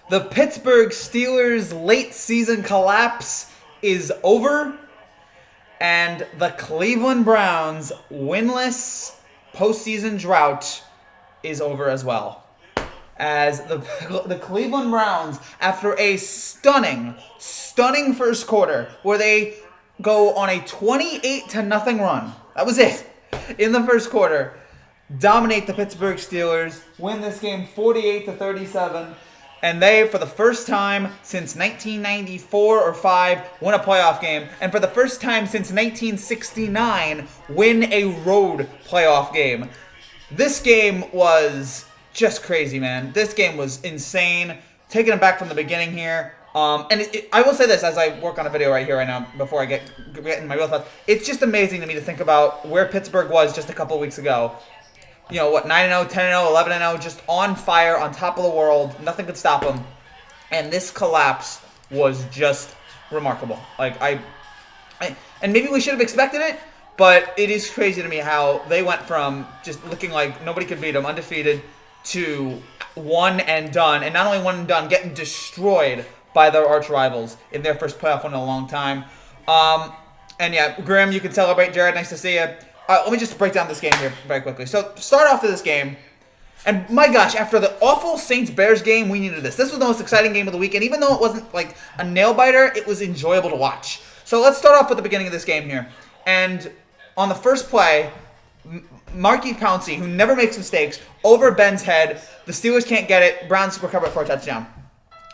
The Pittsburgh Steelers' late season collapse is over, and the Cleveland Browns' winless postseason drought is over as well. As the Cleveland Browns, after a stunning first quarter where they go on a 28-0 run, that was it, in the first quarter, dominate the Pittsburgh Steelers, win this game 48-37, and they, for the first time since 1994 or 5, win a playoff game, and for the first time since 1969, win a road playoff game. This game was just crazy, man. This game was insane. Taking it back from the beginning here. I will say this as I work on a video right here right now before I get in my real thoughts. It's just amazing to me to think about where Pittsburgh was just a couple weeks ago. 9-0, 10-0, 11-0, just on fire, on top of the world. Nothing could stop them. And this collapse was just remarkable. And maybe we should have expected it, but it is crazy to me how they went from just looking like nobody could beat them, undefeated, to one and done. And not only one and done, getting destroyed by their arch rivals in their first playoff win in a long time. And yeah, Grim, you can celebrate. Jared, nice to see you. Let me just break down this game here very quickly. So, start off to this game. And my gosh, after the awful Saints-Bears game, we needed this. This was the most exciting game of the week. And even though it wasn't like a nail-biter, it was enjoyable to watch. So, let's start off with the beginning of this game here. And on the first play, Marquise Pouncey, who never makes mistakes, over Ben's head. The Steelers can't get it. Browns recover it for a touchdown.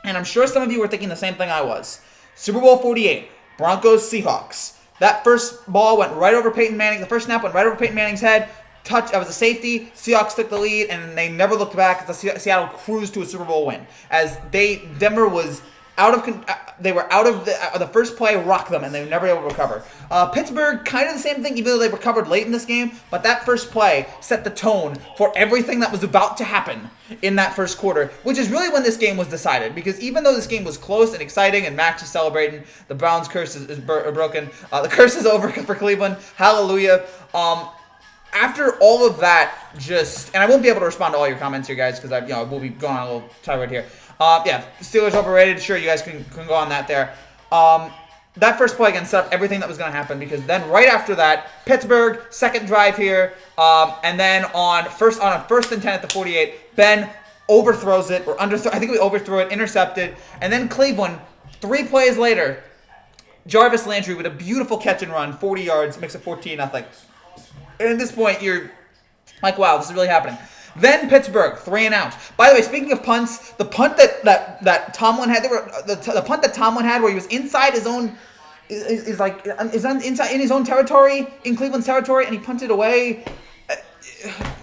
And I'm sure some of you were thinking the same thing I was. Super Bowl 48, Broncos-Seahawks. That first ball went right over Peyton Manning. The first snap went right over Peyton Manning's head. That was a safety. Seahawks took the lead, and they never looked back as Seattle cruised to a Super Bowl win. As Denver was they were out of the first play, rocked them, and they were never able to recover. Pittsburgh, kind of the same thing, even though they recovered late in this game. But that first play set the tone for everything that was about to happen in that first quarter, which is really when this game was decided. Because even though this game was close and exciting, and Max is celebrating, the Browns' curse is broken. The curse is over for Cleveland. Hallelujah. After all of that, and I won't be able to respond to all your comments here, guys, because we'll be going on a little tirade here. Steelers overrated. Sure, you guys can go on that there. That first play again set up everything that was going to happen, because then right after that, Pittsburgh, second drive here, and then on a first and 10 at the 48, Ben overthrows it, or I think we overthrew it, intercepted, and then Cleveland, 3 plays later, Jarvis Landry with a beautiful catch and run, 40 yards, makes it 14-0. And at this point, you're like, wow, this is really happening. Then Pittsburgh, 3 and out. By the way, speaking of punts, the punt that Tomlin had, the punt that Tomlin had, where he was inside his own, inside in his own territory, in Cleveland's territory, and he punted away.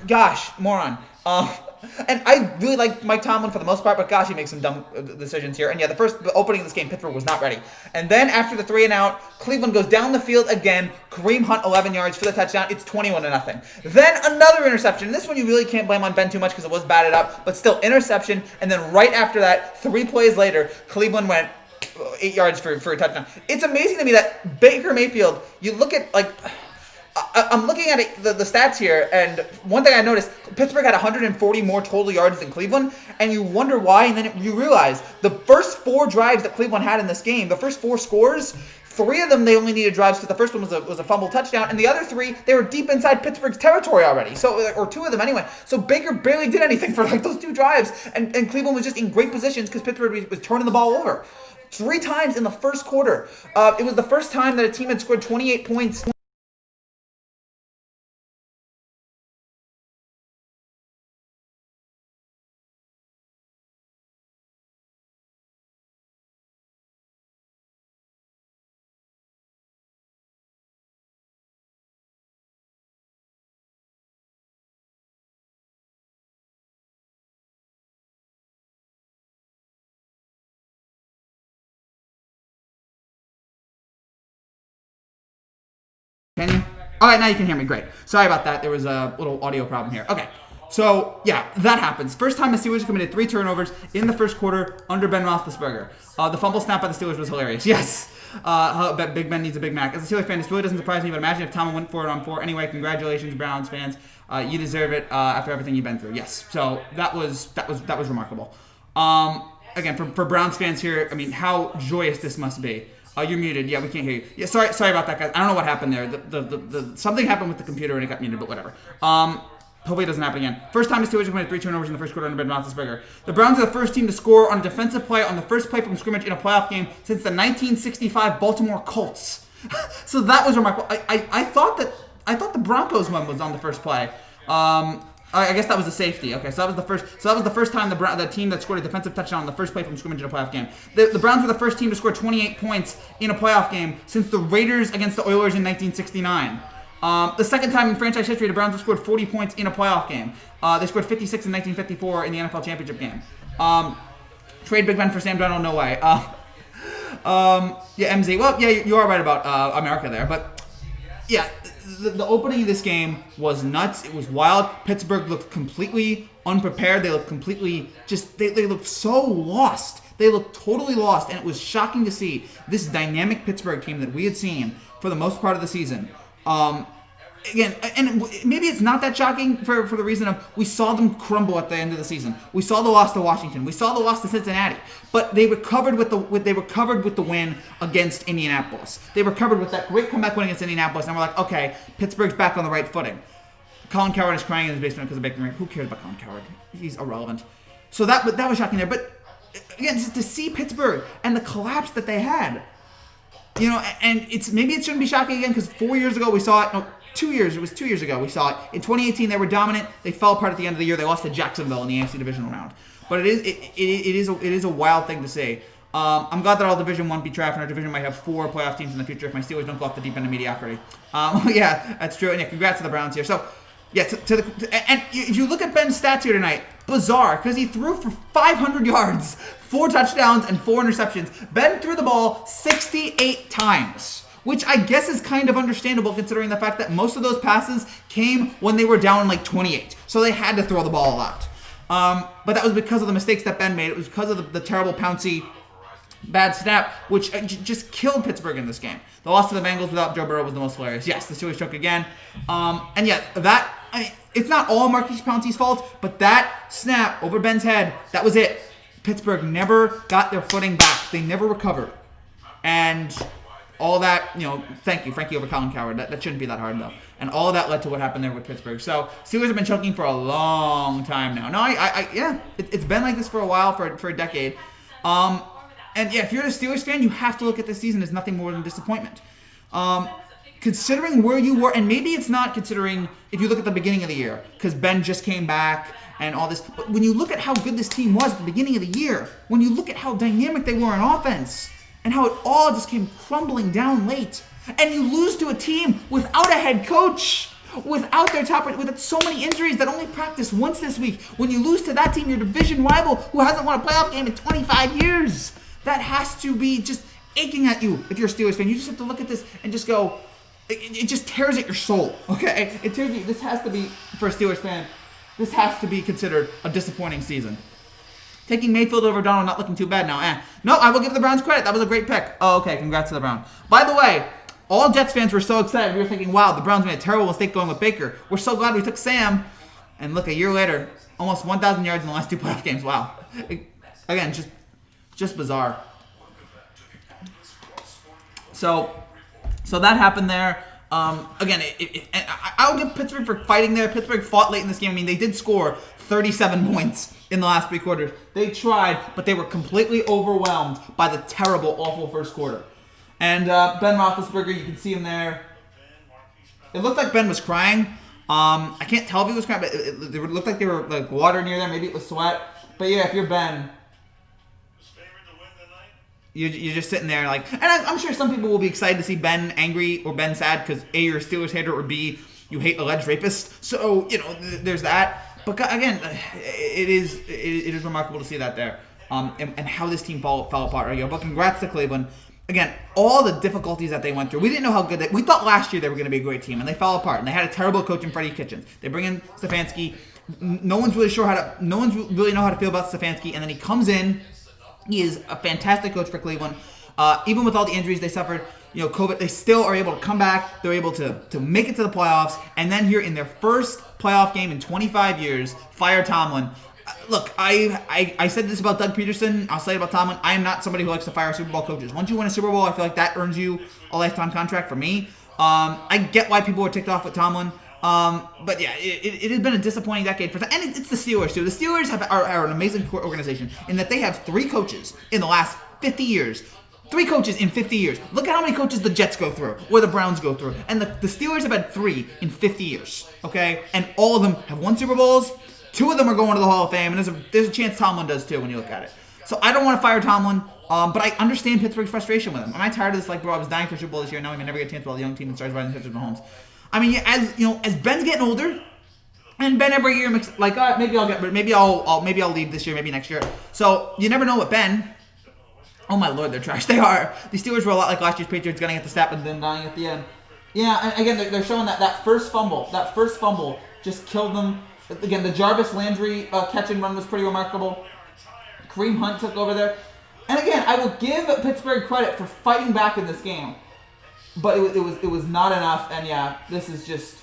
Gosh, moron. And I really like Mike Tomlin for the most part, but gosh, he makes some dumb decisions here. And yeah, the first opening of this game, Pittsburgh was not ready. And then after the 3 and out, Cleveland goes down the field again. Kareem Hunt, 11 yards for the touchdown. It's 21-0. Then another interception. This one you really can't blame on Ben too much because it was batted up, but still interception. And then right after that, 3 plays later, Cleveland went 8 yards for a touchdown. It's amazing to me that Baker Mayfield, you look at I'm looking at the stats here, and one thing I noticed, Pittsburgh had 140 more total yards than Cleveland, and you wonder why, and then you realize the first 4 drives that Cleveland had in this game, the first 4 scores, 3 of them they only needed drives because the first one was a fumble touchdown, and the other 3, they were deep inside Pittsburgh's territory already, or 2 of them anyway. So Baker barely did anything for those 2 drives, and Cleveland was just in great positions because Pittsburgh was turning the ball over. 3 times in the first quarter. It was the first time that a team had scored 28 points. Can you? All right, now you can hear me. Great. Sorry about that. There was a little audio problem here. Okay. So, yeah, that happens. First time the Steelers committed 3 turnovers in the first quarter under Ben Roethlisberger. The fumble snap by the Steelers was hilarious. Yes. Big Ben needs a Big Mac. As a Steelers fan, this really doesn't surprise me, but imagine if Tomlin went for it on 4. Anyway, congratulations, Browns fans. You deserve it after everything you've been through. Yes. So that was remarkable. again, for Browns fans here, I mean, how joyous this must be. You're muted. Yeah, we can't hear you. Yeah, sorry about that, guys. I don't know what happened there. Something happened with the computer and it got muted, but whatever. Hopefully it doesn't happen again. First time the Steelers have committed 3 turnovers in the first quarter under Ben Roethlisberger. The Browns are the first team to score on a defensive play on the first play from scrimmage in a playoff game since the 1965 Baltimore Colts. So that was remarkable. I thought the Broncos one was on the first play. I guess that was a safety. Okay, so that was the first time the team that scored a defensive touchdown on the first play from scrimmage in a playoff game. The Browns were the first team to score 28 points in a playoff game since the Raiders against the Oilers in 1969. The second time in franchise history, the Browns have scored 40 points in a playoff game. They scored 56 in 1954 in the NFL championship game. Trade Big Ben for Sam Darnold? No way. Yeah, MZ. Well, yeah, you are right about America there, but yeah. The opening of this game was nuts. It was wild. Pittsburgh looked completely unprepared. They looked completely they looked so lost. They looked totally lost, and it was shocking to see this dynamic Pittsburgh team that we had seen for the most part of the season. Again, and maybe it's not that shocking for the reason of we saw them crumble at the end of the season. We saw the loss to Washington. We saw the loss to Cincinnati. But they recovered with the win against Indianapolis. They recovered with that great comeback win against Indianapolis, and we're like, okay, Pittsburgh's back on the right footing. Colin Cowherd is crying in his basement because of Baker Mayfield. Who cares about Colin Cowherd? He's irrelevant. So that was shocking there. But again, just to see Pittsburgh and the collapse that they had, and maybe it shouldn't be shocking again because 4 years ago we saw it. No, 2 years. It was 2 years ago we saw it. In 2018 they were dominant. They fell apart at the end of the year. They lost to Jacksonville in the AFC divisional round. But it is a wild thing to say. I'm glad that all Division 1 beat draft, and our division might have 4 playoff teams in the future if my Steelers don't go off the deep end of mediocrity. Yeah, that's true. And yeah, congrats to the Browns here. So yeah, and if you look at Ben's stats here tonight, bizarre because he threw for 500 yards, 4 touchdowns, and 4 interceptions. Ben threw the ball 68 times. Which I guess is kind of understandable considering the fact that most of those passes came when they were down like 28. So they had to throw the ball a lot. But that was because of the mistakes that Ben made. It was because of the terrible Pouncey bad snap, which just killed Pittsburgh in this game. The loss to the Bengals without Joe Burrow was the most hilarious. Yes, the Steelers choke again. And yeah, it's not all Marquise Pouncey's fault, but that snap over Ben's head, that was it. Pittsburgh never got their footing back. They never recovered. And all that, thank you, Frankie over Colin Cowherd. That shouldn't be that hard, though. And all of that led to what happened there with Pittsburgh. So, Steelers have been choking for a long time now. No, it's been like this for a while, for a decade. And yeah, if you're a Steelers fan, you have to look at this season as nothing more than disappointment. Considering where you were, and maybe it's not considering if you look at the beginning of the year, because Ben just came back and all this. But when you look at how good this team was at the beginning of the year, when you look at how dynamic they were on offense, and how it all just came crumbling down late. And you lose to a team without a head coach, without their top, with so many injuries that only practiced once this week. When you lose to that team, your division rival who hasn't won a playoff game in 25 years, that has to be just aching at you if you're a Steelers fan. You just have to look at this and just go, it just tears at your soul, okay? It tears you. This has to be, for a Steelers fan, this has to be considered a disappointing season. Taking Mayfield over Donald, not looking too bad now. No, I will give the Browns credit. That was a great pick. Oh, okay. Congrats to the Browns. By the way, all Jets fans were so excited. We were thinking, wow, the Browns made a terrible mistake going with Baker. We're so glad we took Sam. And look, a year later, almost 1,000 yards in the last 2 playoff games. Wow. Again, just bizarre. So that happened there. Again, I'll give Pittsburgh for fighting there. Pittsburgh fought late in this game. I mean, they did score 37 points in the last 3 quarters. They tried, but they were completely overwhelmed by the terrible, awful first quarter. And Ben Roethlisberger, you can see him there. It looked like Ben was crying. I can't tell if he was crying, but it looked like there were like water near there. Maybe it was sweat. But yeah, if you're Ben, you're just sitting there like, and I'm sure some people will be excited to see Ben angry or Ben sad because A, you're a Steelers hater, or B, you hate alleged rapists. So there's that. But again, it is remarkable to see that there, and how this team fell apart. But congrats to Cleveland. Again, all the difficulties that they went through. We didn't know how good we thought last year they were going to be a great team, and they fell apart. And they had a terrible coach in Freddie Kitchens. They bring in Stefanski. No one's really know how to feel about Stefanski, and then he comes in. He is a fantastic coach for Cleveland. Even with all the injuries they suffered, COVID, they still are able to come back. They're able to make it to the playoffs. And then here in their first playoff game in 25 years, fire Tomlin. look, I said this about Doug Peterson. I'll say it about Tomlin. I am not somebody who likes to fire Super Bowl coaches. Once you win a Super Bowl, I feel like that earns you a lifetime contract for me. I get why people are ticked off with Tomlin. But yeah, it has been a disappointing decade for them. And it's the Steelers, too. The Steelers are an amazing organization in that they have 3 coaches in the last 50 years. 3 coaches in 50 years. Look at how many coaches the Jets go through, or the Browns go through. And the Steelers have had 3 in 50 years, okay? And all of them have won Super Bowls. 2 of them are going to the Hall of Fame, and there's a chance Tomlin does too when you look at it. So I don't want to fire Tomlin, but I understand Pittsburgh's frustration with him. Am I tired of this? Like, bro, I was dying for Super Bowl this year. Now we may never get a chance with a young team that starts riding Pittsburgh Mahomes. I mean, as Ben's getting older, and Ben every year makes like, maybe I'll leave this year, maybe next year. So you never know what Ben. Oh my Lord, they're trash. They are. The Steelers were a lot like last year's Patriots, getting at the snap and then dying at the end. Yeah, and again, they're showing that first fumble. That first fumble just killed them. Again, the Jarvis Landry catch and run was pretty remarkable. Kareem Hunt took over there. And again, I will give Pittsburgh credit for fighting back in this game. But it was not enough. And yeah, this is just...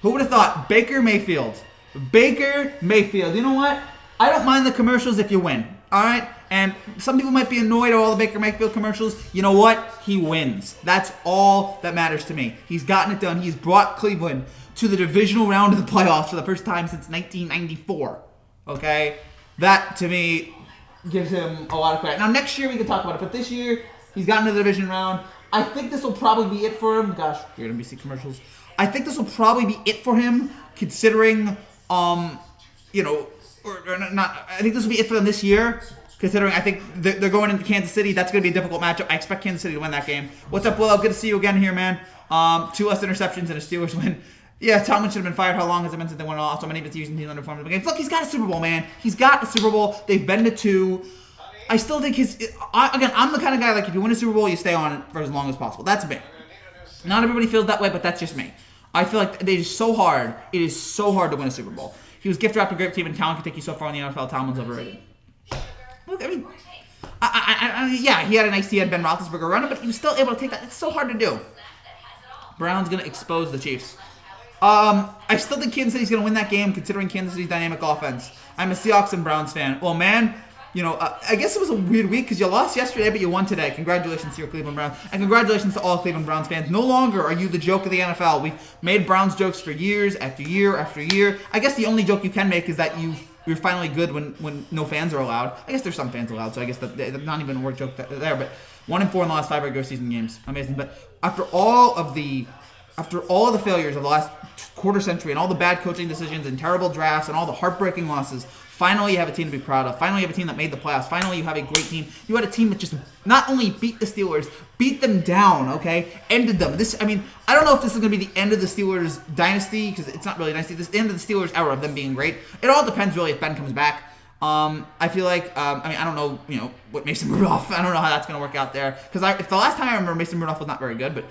Who would have thought? Baker Mayfield. Baker Mayfield. You know what? I don't mind the commercials if you win. All right? And some people might be annoyed at all the Baker Mayfield commercials. You know what? He wins. That's all that matters to me. He's gotten it done. He's brought Cleveland to the divisional round of the playoffs for the first time since 1994. Okay? That, to me, gives him a lot of credit. Now, next year we can talk about it. But this year, he's gotten to the division round. I think this will probably be it for him. Gosh, you're going to be commercials. I think this will probably be it for him, considering, I think this will be it for them this year. Considering I think they're going into Kansas City. That's going to be a difficult matchup. I expect Kansas City to win that game. What's up, Willow? Good to see you again here, man. 2 less interceptions and a Steelers win. Yeah, Tomlin should have been fired. How long has it been since they won it all? So many of his using teams underperformed in the games. Look, he's got a Super Bowl, man. He's got a Super Bowl. They've been to 2. I still think I'm the kind of guy, like, if you win a Super Bowl, you stay on it for as long as possible. That's me. Not everybody feels that way, but that's just me. I feel like it is so hard. It is so hard to win a Super Bowl. He was gift wrapped a great team, and talent can take you so far in the NFL. Tomlin's overrated. Look, I mean, yeah, he had a nice team, had Ben Roethlisberger running, but he was still able to take that. It's so hard to do. Browns going to expose the Chiefs. I still think Kansas City's going to win that game, considering Kansas City's dynamic offense. I'm a Seahawks and Browns fan. Well, man, I guess it was a weird week because you lost yesterday, but you won today. Congratulations to your Cleveland Browns. And congratulations to all Cleveland Browns fans. No longer are you the joke of the NFL. We've made Browns jokes for years after year after year. I guess the only joke you can make is that you're finally good when no fans are allowed. I guess there's some fans allowed, so I guess that's not even a word joke there. But 1-4 in the last 5 regular season games. Amazing. But after all of the failures of the last quarter century and all the bad coaching decisions and terrible drafts and all the heartbreaking losses, finally you have a team to be proud of. Finally you have a team that made the playoffs. Finally you have a great team. You had a team that just not only beat the Steelers, beat them down, okay? Ended them. I don't know if this is going to be the end of the Steelers dynasty, because it's not really a dynasty. This is the end of the Steelers era of them being great. It all depends really if Ben comes back. I feel like, I don't know, what Mason Rudolph, I don't know how that's going to work out there. Because if the last time I remember, Mason Rudolph was not very good, but,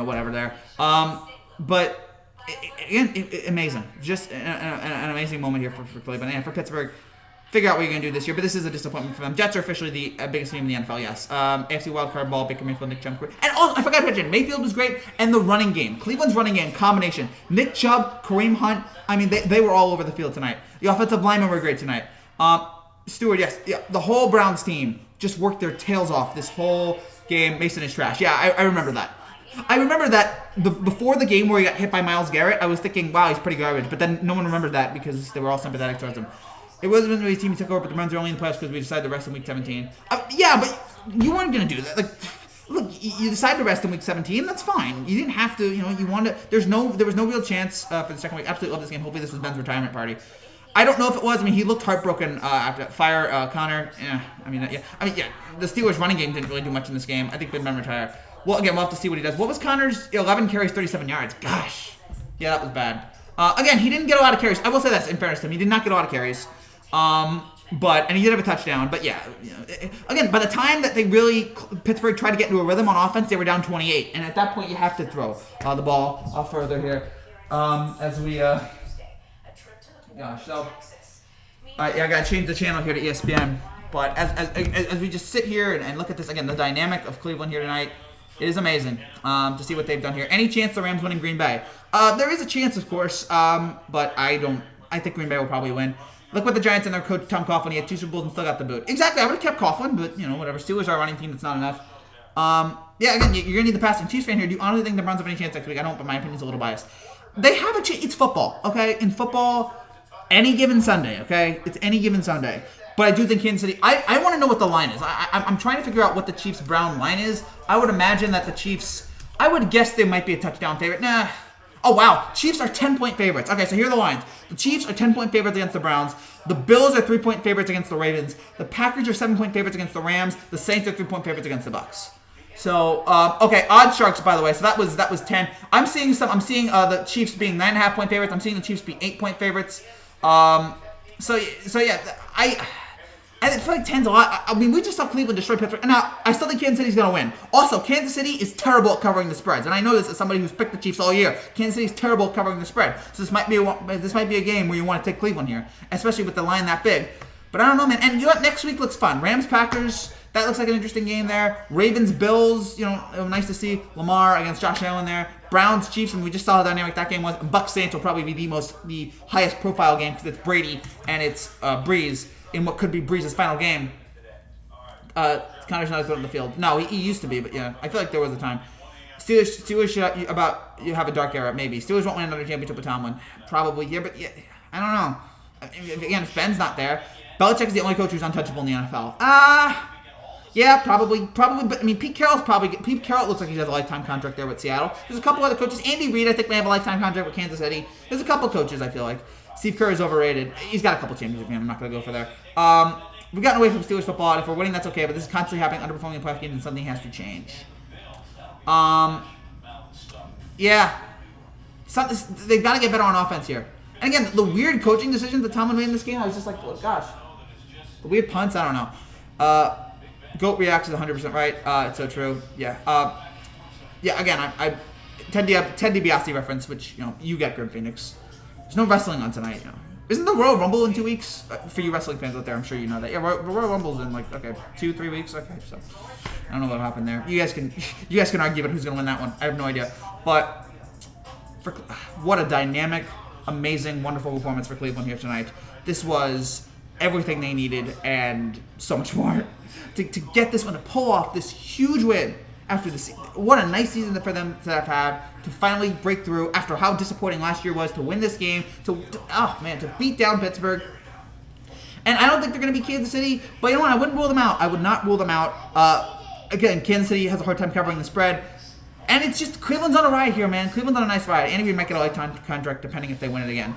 whatever there. But, again, amazing. Just an amazing moment here for Cleveland and for Pittsburgh. Figure out what you're going to do this year, but this is a disappointment for them. Jets are officially the biggest team in the NFL, yes. AFC Wildcard ball, Baker Mayfield, Nick Chubb. And also, I forgot to mention, Mayfield was great, and the running game. Cleveland's running game combination. Nick Chubb, Kareem Hunt, they were all over the field tonight. The offensive linemen were great tonight. Stewart, yes. Yeah, the whole Browns team just worked their tails off this whole game. Mason is trash. Yeah, I remember that. I remember that before the game where he got hit by Myles Garrett, I was thinking, wow, he's pretty garbage. But then no one remembered that because they were all sympathetic towards him. It wasn't really a team he took over, but the Browns are only in the playoffs because we decided to rest in Week 17. Yeah, but you weren't going to do that. Like, look, you decided to rest in Week 17. That's fine. You didn't have to. You wanted. There was no real chance for the second week. Absolutely love this game. Hopefully, this was Ben's retirement party. I don't know if it was. He looked heartbroken after that. Fire Connor. Yeah. The Steelers' running game didn't really do much in this game. I think Ben retire. Well, again, we'll have to see what he does. What was Connor's 11 carries, 37 yards? Gosh. Yeah, that was bad. Again, he didn't get a lot of carries. I will say that in fairness to him. He did not get a lot of carries. And he did have a touchdown. But yeah, again, by the time that Pittsburgh tried to get into a rhythm on offense, they were down 28. And at that point, you have to throw the ball further here. As we, so, I got to change the channel here to ESPN. But as we just sit here and look at this, again, the dynamic of Cleveland here tonight, it is amazing to see what they've done here. Any chance the Rams winning Green Bay? There is a chance, of course, but I think Green Bay will probably win. Look what the Giants and their coach Tom Coughlin, he had 2 Super Bowls and still got the boot. Exactly, I would have kept Coughlin, but whatever. Steelers are a running team, that's not enough. Yeah, again, you're gonna need the passing. Chiefs fan here. Do you honestly think the Browns have any chance next week? I don't, but my opinion's a little biased. They have a chance. It's football, okay? In football, any given Sunday, okay? It's any given Sunday. But I do think Kansas City. I want to know what the line is. I'm trying to figure out what the Chiefs Brown line is. I would imagine that the Chiefs. I would guess they might be a touchdown favorite. Nah. Oh wow, Chiefs are 10-point favorites. Okay, so here are the lines. The Chiefs are 10-point favorites against the Browns. The Bills are 3-point favorites against the Ravens. The Packers are 7-point favorites against the Rams. The Saints are 3-point favorites against the Bucks. So okay, odd sharks by the way. So that was 10. I'm seeing the Chiefs being 9.5-point favorites. I'm seeing the Chiefs be 8-point favorites. So yeah, I feel like 10's a lot. I mean, we just saw Cleveland destroy Pittsburgh. And now, I still think Kansas City's going to win. Also, Kansas City is terrible at covering the spreads. And I know this as somebody who's picked the Chiefs all year. Kansas City's terrible at covering the spread. So this might be a game where you want to take Cleveland here, especially with the line that big. But I don't know, man. And you know what? Next week looks fun. Rams-Packers, that looks like an interesting game there. Ravens-Bills, nice to see Lamar against Josh Allen there. Browns-Chiefs, and we just saw how dynamic that game was. Bucs-Saints will probably be the highest profile game because it's Brady and it's Breeze in what could be Breeze's final game. Connor's not as good on the field. No, he used to be, but yeah, I feel like there was a time. Steelers should you have a dark era, maybe. Steelers won't win another championship with Tomlin. Probably, yeah, but yeah, I don't know. Again, if Ben's not there, Belichick is the only coach who's untouchable in the NFL. Yeah, probably, but I mean, Pete Carroll looks like he has a lifetime contract there with Seattle. There's a couple other coaches. Andy Reid, I think, may have a lifetime contract with Kansas City. There's a couple coaches, I feel like. Steve Kerr is overrated. He's got a couple championships, man. I'm not going to go for there. We've gotten away from Steelers football, and if we're winning, that's okay, but this is constantly happening, underperforming in playoff games, and something has to change. Yeah. They've got to get better on offense here. And again, the weird coaching decisions that Tomlin made in this game, I was just like, oh, gosh. The weird punts, I don't know. Goat reacts is 100% right. It's so true. Yeah. Yeah, again, I Ted DiBiase reference, which, you get, Grim Phoenix. There's no wrestling on tonight, Isn't the Royal Rumble in 2 weeks? For you wrestling fans out there, I'm sure you know that. Yeah, Royal Rumble's in 2-3 weeks. Okay, so I don't know what happened there. You guys can argue about who's gonna win that one. I have no idea. But what a dynamic, amazing, wonderful performance for Cleveland here tonight. This was everything they needed and so much more to get this one, to pull off this huge win after the season. What a nice season for them to have had, to finally break through after how disappointing last year was, to win this game, to beat down Pittsburgh. And I don't think they're going to be Kansas City, but you know what? I wouldn't rule them out. I would not rule them out. Again, Kansas City has a hard time covering the spread. And it's just, Cleveland's on a ride here, man. Cleveland's on a nice ride. Andy Reid might get a lifetime contract depending if they win it again.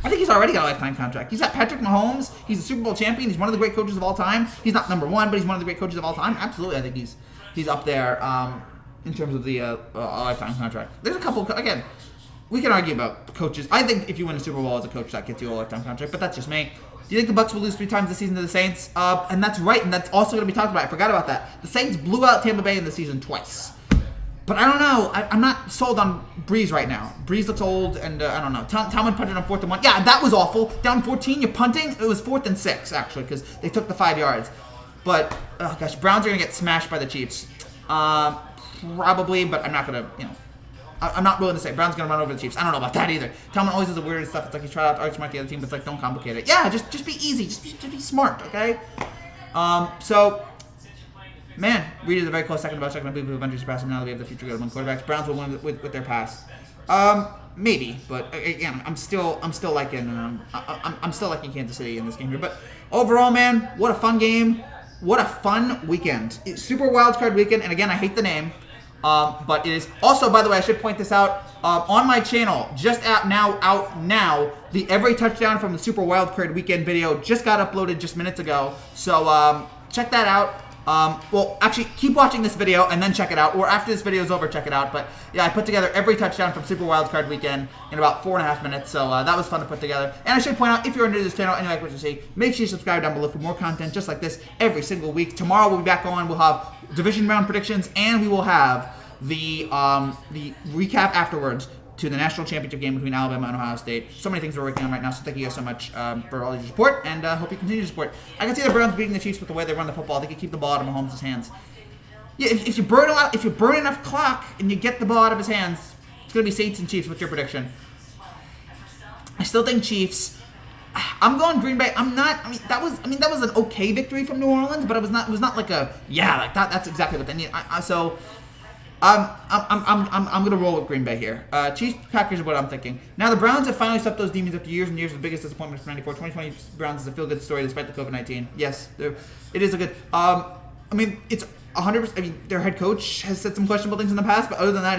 I think he's already got a lifetime contract. He's got Patrick Mahomes. He's a Super Bowl champion. He's one of the great coaches of all time. He's not number one, but he's one of the great coaches of all time. Absolutely, I think he's up there in terms of the lifetime contract. There's a couple, again, we can argue about coaches. I think if you win a Super Bowl as a coach, that gets you a lifetime contract, but that's just me. Do you think the Bucs will lose 3 times this season to the Saints? And that's right, and that's also going to be talked about. I forgot about that. The Saints blew out Tampa Bay in the season twice. But I don't know. I'm not sold on Breeze right now. Breeze looks old, and I don't know. Tomlin punted on 4th and 1. Yeah, that was awful. Down 14, you're punting. It was 4th and 6, actually, because they took the 5 yards. But, oh gosh, Browns are going to get smashed by the Chiefs. Probably, but I'm not going to, I'm not willing to say Brown's going to run over the Chiefs. I don't know about that either. Tomlin always does the weirdest stuff. It's like he's trying to outsmart the other team, but it's like, don't complicate it. Yeah, just be easy. Just be smart, okay? So... Man, Reid is a very close second about second. I believe we've eventually surpassed him now that we have the future good one quarterbacks. Browns will win with their pass. Maybe, but again, I'm still liking Kansas City in this game here. But overall, man, what a fun game. What a fun weekend. It's Super Wildcard weekend, and again, I hate the name. But it is also, by the way, I should point this out, on my channel, just out now, the every touchdown from the Super Wildcard weekend video just got uploaded just minutes ago. So check that out. Well, actually, keep watching this video and then check it out, or after this video is over, check it out. But yeah, I put together every touchdown from Super Wildcard weekend in about 4.5 minutes, so that was fun to put together. And I should point out, if you're new to this channel and you like what you see, make sure you subscribe down below for more content just like this every single week. Tomorrow we'll be back on. We'll have division round predictions, and we will have the recap afterwards to the national championship game between Alabama and Ohio State. So many things we're working on right now, so thank you guys so much for all your support, and hope you continue to support. I can see the Browns beating the Chiefs with the way they run the football. They can keep the ball out of Mahomes' hands. Yeah, if you burn enough clock and you get the ball out of his hands, it's going to be Saints and Chiefs. What's your prediction? I still think Chiefs. I'm going Green Bay. I'm not. I mean, that was an okay victory from New Orleans, but it was not like a like that. That's exactly what they need. I'm gonna roll with Green Bay here. Chiefs Packers is what I'm thinking. Now the Browns have finally stopped those demons after years and years of the biggest disappointment from '94. 2020 Browns is a feel good story despite the COVID-19. Yes, it is a good. I mean, it's 100%. I mean, their head coach has said some questionable things in the past, but other than that,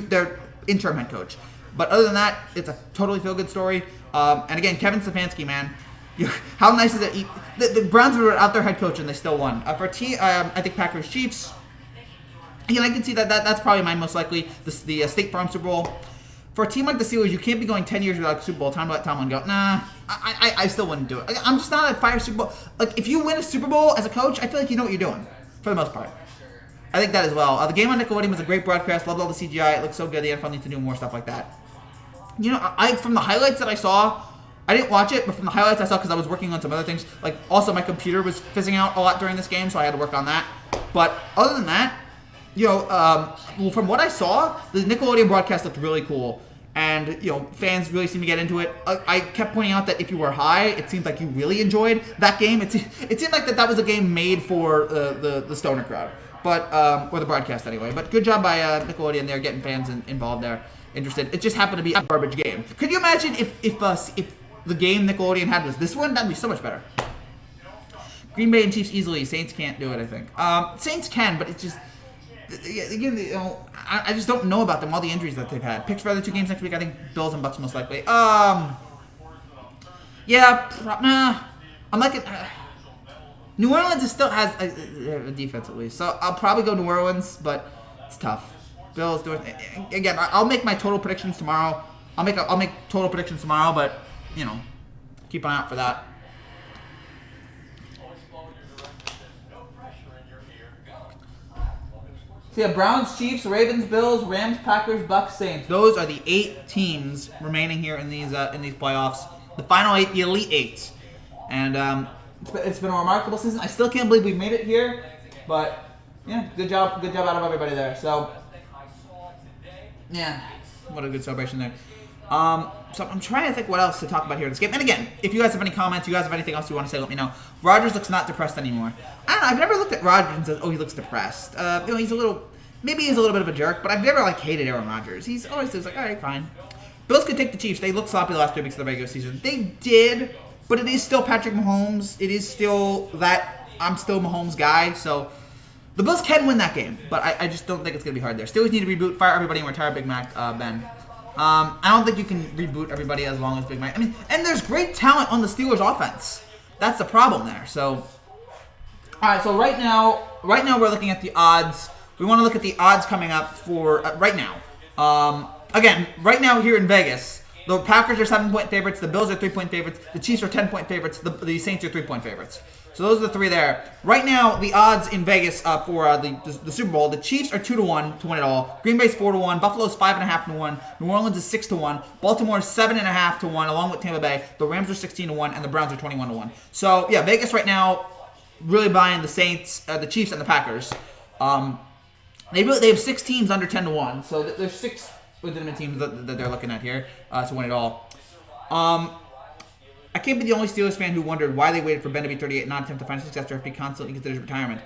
their interim head coach. But other than that, it's a totally feel good story. And again, Kevin Stefanski, man. How nice is it? The Browns were out their head coach and they still won. For a team, I think Packers Chiefs. Again, I can see that's probably my most likely. The State Farm Super Bowl. For a team like the Steelers, you can't be going 10 years without a Super Bowl. Time to let Tomlin go. Nah, I still wouldn't do it. I'm just not a fire Super Bowl. Like, if you win a Super Bowl as a coach, I feel like you know what you're doing, for the most part. I think that as well. The game on Nickelodeon was a great broadcast. Loved all the CGI. It looked so good. The NFL needs to do more stuff like that. You know, from the highlights that I saw, I didn't watch it, but from the highlights I saw, because I was working on some other things, like, also my computer was fizzing out a lot during this game, so I had to work on that. But other than that, you know, from what I saw, the Nickelodeon broadcast looked really cool. And, you know, fans really seemed to get into it. I kept pointing out that if you were high, it seemed like you really enjoyed that game. It seemed like that was a game made for the stoner crowd. But, or the broadcast anyway. But good job by Nickelodeon there, getting fans involved there, interested. It just happened to be a garbage game. Could you imagine if the game Nickelodeon had was this one? That'd be so much better. Green Bay and Chiefs easily. Saints can't do it, I think. Saints can, but it's just... Again, you know, I just don't know about them, all the injuries that they've had. Picks for other two games next week, I think Bills and Bucks most likely. Yeah, I'm liking... New Orleans still has a defense at least, so I'll probably go New Orleans, but it's tough. Bills doing... Again, I'll make my total predictions tomorrow. I'll make total predictions tomorrow, but, you know, keep an eye out for that. So yeah, Browns, Chiefs, Ravens, Bills, Rams, Packers, Bucks, Saints. Those are the 8 teams remaining here in these playoffs. The final 8, the Elite 8. And it's been a remarkable season. I still can't believe we made it here, but yeah, good job out of everybody there. So yeah, what a good celebration there. So I'm trying to think what else to talk about here in this game. And again, if you guys have any comments, you guys have anything else you want to say, let me know. Rodgers looks not depressed anymore. I don't know. I've never looked at Rodgers and said, oh, he looks depressed. You know, maybe he's a little bit of a jerk, but I've never hated Aaron Rodgers. He's always like, all right, fine. Bills could take the Chiefs. They looked sloppy the last 3 weeks of the regular season. They did, but it is still Patrick Mahomes. It is still that I'm still Mahomes guy. So the Bills can win that game, but I just don't think it's going to be hard there. Steelers need to reboot, fire everybody, and retire Big Mac, Ben. I don't think you can reboot everybody as long as Big Mac. I mean, and there's great talent on the Steelers offense. That's the problem there. So, all right. So right now we're looking at the odds. We want to look at the odds coming up for right now. Again, right now here in Vegas, the Packers are 7-point favorites. The Bills are 3-point favorites. The Chiefs are 10-point favorites. The Saints are 3-point favorites. So those are the 3 there. Right now, the odds in Vegas for the Super Bowl, the Chiefs are 2-1 to win it all. Green Bay's 4-1. Buffalo's 5.5 to 1. New Orleans is 6-1. Baltimore is 7.5 to 1, along with Tampa Bay. The Rams are 16 to 1, and the Browns are 21 to 1. So yeah, Vegas right now really buying the Saints, the Chiefs, and the Packers. They have 6 teams under 10 to 1. So there's 6 legitimate teams that they're looking at here to win it all. I can't be the only Steelers fan who wondered why they waited for Ben to be 38 and not attempt to find a successor if he constantly considers retirement.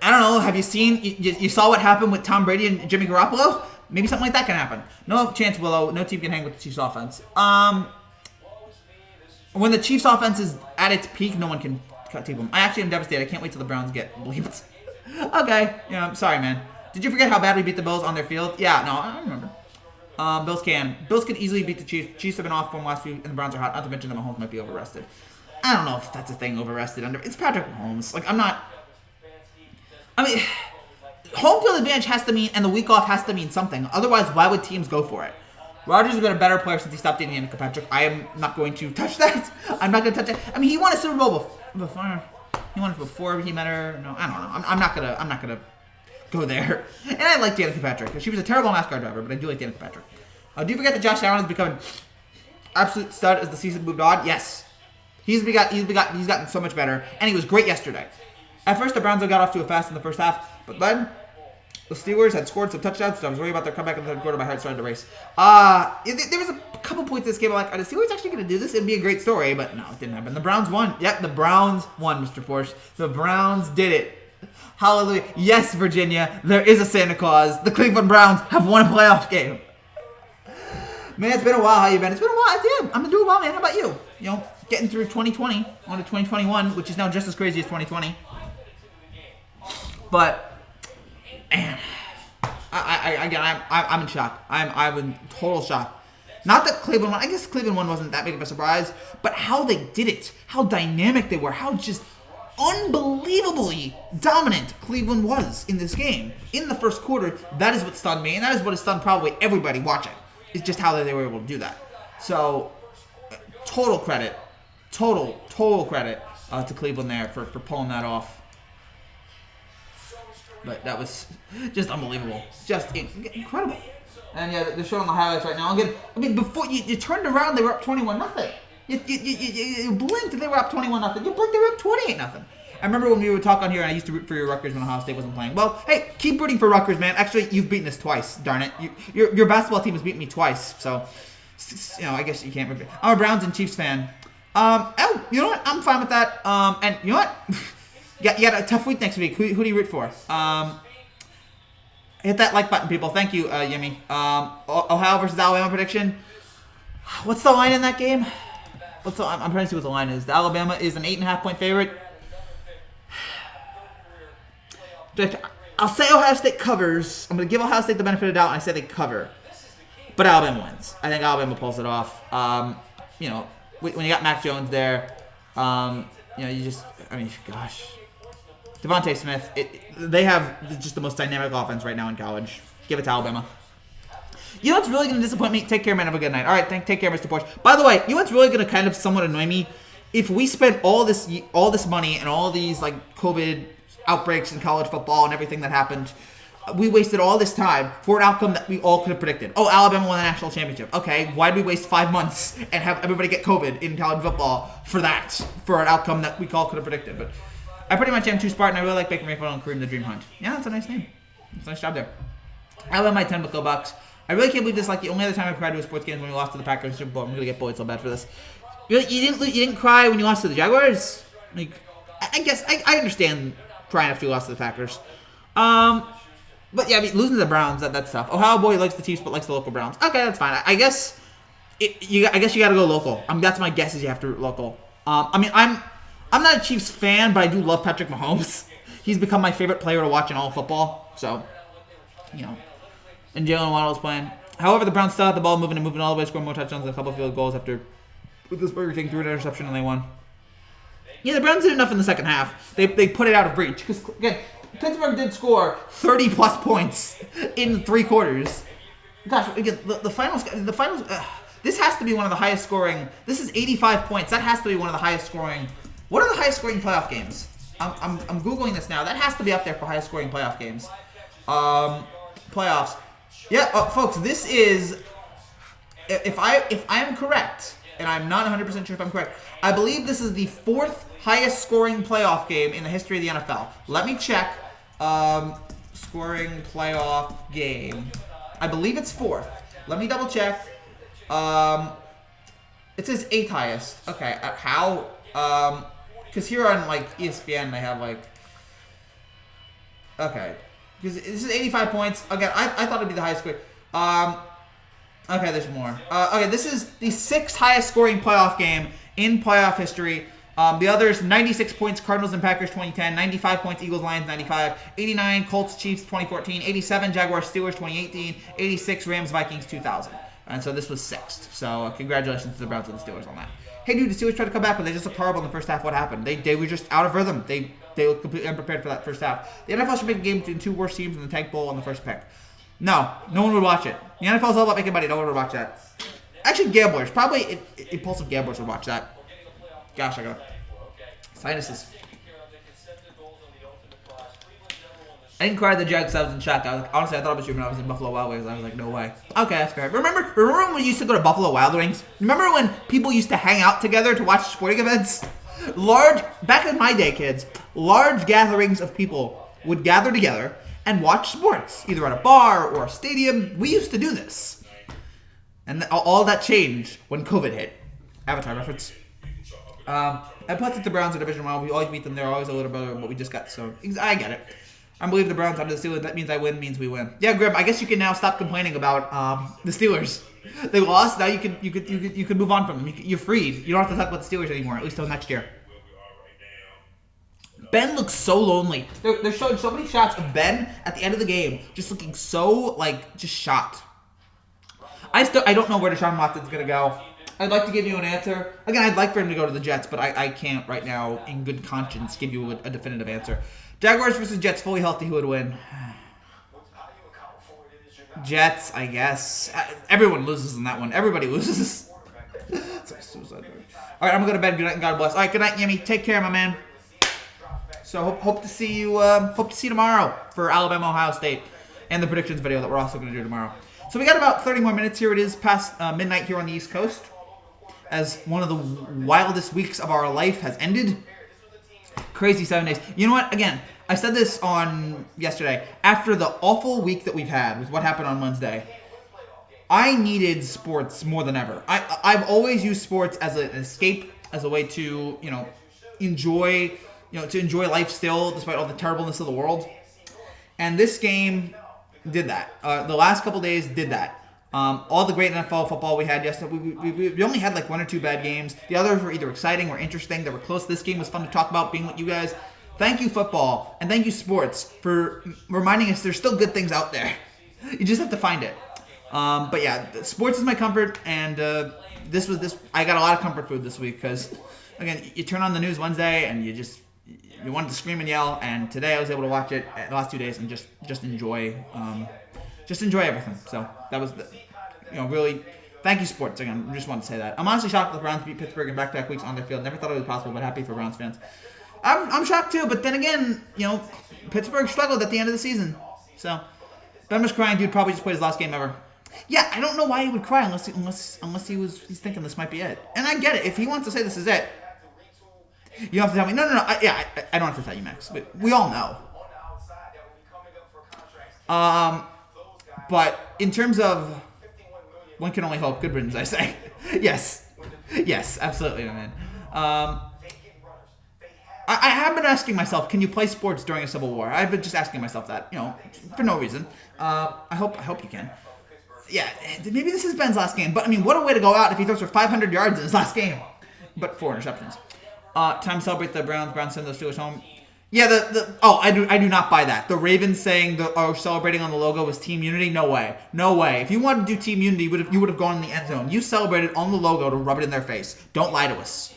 I don't know. Have you seen? You saw what happened with Tom Brady and Jimmy Garoppolo? Maybe something like that can happen. No chance, Willow. No team can hang with the Chiefs' offense. When the Chiefs' offense is at its peak, no one can take them. I actually am devastated. I can't wait till the Browns get bleeped. Okay. Yeah, I'm sorry, man. Did you forget how bad we beat the Bills on their field? Yeah, no, I remember. Bills can easily beat the Chiefs. Chiefs have been off from last week, and the Browns are hot. Not to mention that Mahomes might be overrested. I don't know if that's a thing, overrested. It's Patrick Mahomes. Home field advantage has to mean, and the week off has to mean something. Otherwise, why would teams go for it? Rodgers has been a better player since he stopped dating Danica Patrick. I am not going to touch that. I'm not going to touch it. I mean, he won a Super Bowl before. He won it before he met her. No, I don't know. I'm not gonna go there. And I like Danica Patrick. She was a terrible NASCAR driver, but I do like Danica Patrick. Do you forget that Josh Allen has become absolute stud as the season moved on? Yes. He's gotten so much better, and he was great yesterday. At first, the Browns got off to a fast in the first half, but then The Steelers had scored some touchdowns, so I was worried about their comeback in the third quarter. My heart started to race. There was a couple points in this game. I'm like, are the Steelers actually going to do this? It'd be a great story, but no, it didn't happen. The Browns won. Yep, the Browns won, Mr. Porsche. The Browns did it. Hallelujah. Yes, Virginia, there is a Santa Claus. The Cleveland Browns have won a playoff game. Man, it's been a while. How you been? It's been a while. Yeah, I'm doing well, man. How about you? You know, getting through 2020 on to 2021, which is now just as crazy as 2020. But, man, I'm in shock. I'm in total shock. Not that Cleveland won. I guess Cleveland won wasn't that big of a surprise, but how they did it, how dynamic they were, how just unbelievably dominant Cleveland was in this game. In the first quarter, that is what stunned me, and that is what has stunned probably everybody watching. It's just how they were able to do that. So, total credit to Cleveland there for pulling that off. But that was just unbelievable. Just incredible. And yeah, they're showing the highlights right now. Again, before you turned around, they were up 21-0. You blinked and they were up 21-0. You blinked, they were up 28-0. I remember when we would talk on here, and I used to root for your Rutgers when Ohio State wasn't playing. Well, hey, keep rooting for Rutgers, man. Actually, you've beaten us twice, darn it. Your basketball team has beaten me twice, so, you know, I guess you can't root. I'm a Browns and Chiefs fan. You know what? I'm fine with that. And you know what? You got a tough week next week. Who do you root for? Hit that like button, people. Thank you, Yemi. Ohio versus Alabama prediction. What's the line in that game? I'm trying to see what the line is. The Alabama is an 8.5-point favorite. I'll say Ohio State covers. I'm going to give Ohio State the benefit of the doubt, and I say they cover. But Alabama wins. I think Alabama pulls it off. You know, when you got Mac Jones there, you know, gosh. Devontae Smith, they have just the most dynamic offense right now in college. Give it to Alabama. You know what's really going to disappoint me? Take care, man. Have a good night. All right, take care, Mr. Porsche. By the way, you know what's really going to kind of somewhat annoy me? If we spent all this money and all these like COVID outbreaks in college football and everything that happened, we wasted all this time for an outcome that we all could have predicted. Oh, Alabama won the national championship. Okay, why did we waste 5 months and have everybody get COVID in college football for an outcome that we all could have predicted? But I pretty much am too Spartan. I really like Baker Mayfield and Kareem the Dream Hunt. Yeah, that's a nice name. It's a nice job there. I love my 10 buckle bucks. I really can't believe this. Like the only other time I cried to a sports game when we lost to the Packers in the Super Bowl. I'm gonna get bullied so bad for this. You didn't cry when you lost to the Jaguars. Like, I guess I understand crying after you lost to the Packers. But yeah, I mean, losing to the Browns, that's tough. Ohio boy likes the Chiefs but likes the local Browns. Okay, that's fine. I guess you got to go local. That's my guess is you have to root local. I mean, I'm not a Chiefs fan, but I do love Patrick Mahomes. He's become my favorite player to watch in all of football. So, you know, and Jalen Waddle's playing. However, the Browns still had the ball moving all the way, scoring more touchdowns and a couple of field goals after Roethlisberger taking through an interception and they won. Yeah, the Browns did enough in the second half. They put it out of reach because again, Pittsburgh did score 30+ points in 3 quarters. Gosh, again, the finals. This has to be one of the highest scoring. This is 85 points. That has to be one of the highest scoring. What are the highest scoring playoff games? I'm googling this now. That has to be up there for highest scoring playoff games. Playoffs. Yeah, folks. This is if I am correct, and I'm not 100% sure if I'm correct. I believe this is the 4th highest scoring playoff game in the history of the NFL. Let me check. Scoring playoff game. I believe it's 4th. Let me double check. It says 8th highest. Okay, how? Because here on like ESPN they have like. Okay, because this is 85 points. Again, I thought it'd be the highest score. Okay, there's more. Okay, this is the 6th highest scoring playoff game in playoff history. The others, 96 points, Cardinals and Packers 2010, 95 points, Eagles, Lions 95, 89, Colts, Chiefs 2014, 87, Jaguars, Steelers 2018, 86, Rams, Vikings 2000. And so this was 6th. So congratulations to the Browns and the Steelers on that. Hey, dude, the Steelers tried to come back, but they just looked horrible in the first half. What happened? They were just out of rhythm. They looked completely unprepared for that first half. The NFL should make a game between 2 worst teams in the Tank Bowl on the first pick. No one would watch it. The NFL is all about making money. No one would watch that. Actually, gamblers. Probably impulsive gamblers would watch that. Gosh, I got sinuses. I didn't cry at the Jags. I was in shock. Honestly, I thought it was you when I was in Buffalo Wild Wings. I was like, no way. Okay, that's fair. Remember when we used to go to Buffalo Wild Wings? Remember when people used to hang out together to watch sporting events? Back in my day, kids, large gatherings of people would gather together and watch sports, either at a bar or a stadium. We used to do this. And all that changed when COVID hit. Avatar reference. And plus, it's the Browns in Division 1. We always beat them. They're always a little better, but we just got so... I get it. I believe the Browns under the Steelers. That means I win, means we win. Yeah, Grim, I guess you can now stop complaining about the Steelers. They lost. Now you can move on from them. You're freed. You don't have to talk about the Steelers anymore, at least till next year. Ben looks so lonely. They're showing so many shots of Ben at the end of the game, just looking so, just shocked. I don't know where Deshaun Watson's going to go. I'd like to give you an answer. Again, I'd like for him to go to the Jets, but I can't right now, in good conscience, give you a definitive answer. Jaguars versus Jets, fully healthy, who would win? Jets, I guess. Everyone loses in that one. Everybody loses. It's like suicide. All right, I'm going to go to bed. Good night and God bless. All right, good night, Yemi. Take care, my man. So hope to see you. Hope to see you tomorrow for Alabama, Ohio State, and the predictions video that we're also going to do tomorrow. So we got about 30 more minutes here. It is past midnight here on the East Coast, as one of the wildest weeks of our life has ended. Crazy 7 days. You know what? Again, I said this on yesterday. After the awful week that we've had with what happened on Wednesday, I needed sports more than ever. I've always used sports as an escape, as a way to enjoy life still, despite all the terribleness of the world. And this game did that. The last couple days did that. All the great NFL football we had yesterday, we only had 1 or 2 bad games. The others were either exciting or interesting. They were close. This game was fun to talk about, being with you guys. Thank you, football, and thank you, sports, for reminding us there's still good things out there. You just have to find it. But yeah, sports is my comfort, and this. I got a lot of comfort food this week because, again, you turn on the news Wednesday and you wanted to scream and yell, and today I was able to watch it the last 2 days and just enjoy everything. So that was really, thank you, sports. Again, I just wanted to say that. I'm honestly shocked that the Browns beat Pittsburgh in back-to-back weeks on their field. Never thought it was possible, but happy for Browns fans. I'm shocked too, but then again, Pittsburgh struggled at the end of the season. So Ben was crying. Dude probably just played his last game ever. Yeah, I don't know why he would cry unless he's thinking this might be it. And I get it. If he wants to say this is it, you don't have to tell me. No. I don't have to tell you, Max. We all know. But in terms of one can only hope, good riddance, I say. Yes, absolutely, man. I have been asking myself, can you play sports during a civil war? I've been just asking myself that, for no reason. I hope you can. Yeah, maybe this is Ben's last game, but what a way to go out if he throws for 500 yards in his last game. But 4 interceptions. Time to celebrate the Browns. Browns send the Steelers home. Yeah, I do not buy that. The Ravens saying celebrating on the logo was team unity. No way. If you wanted to do team unity, you would have gone in the end zone. You celebrated on the logo to rub it in their face. Don't lie to us.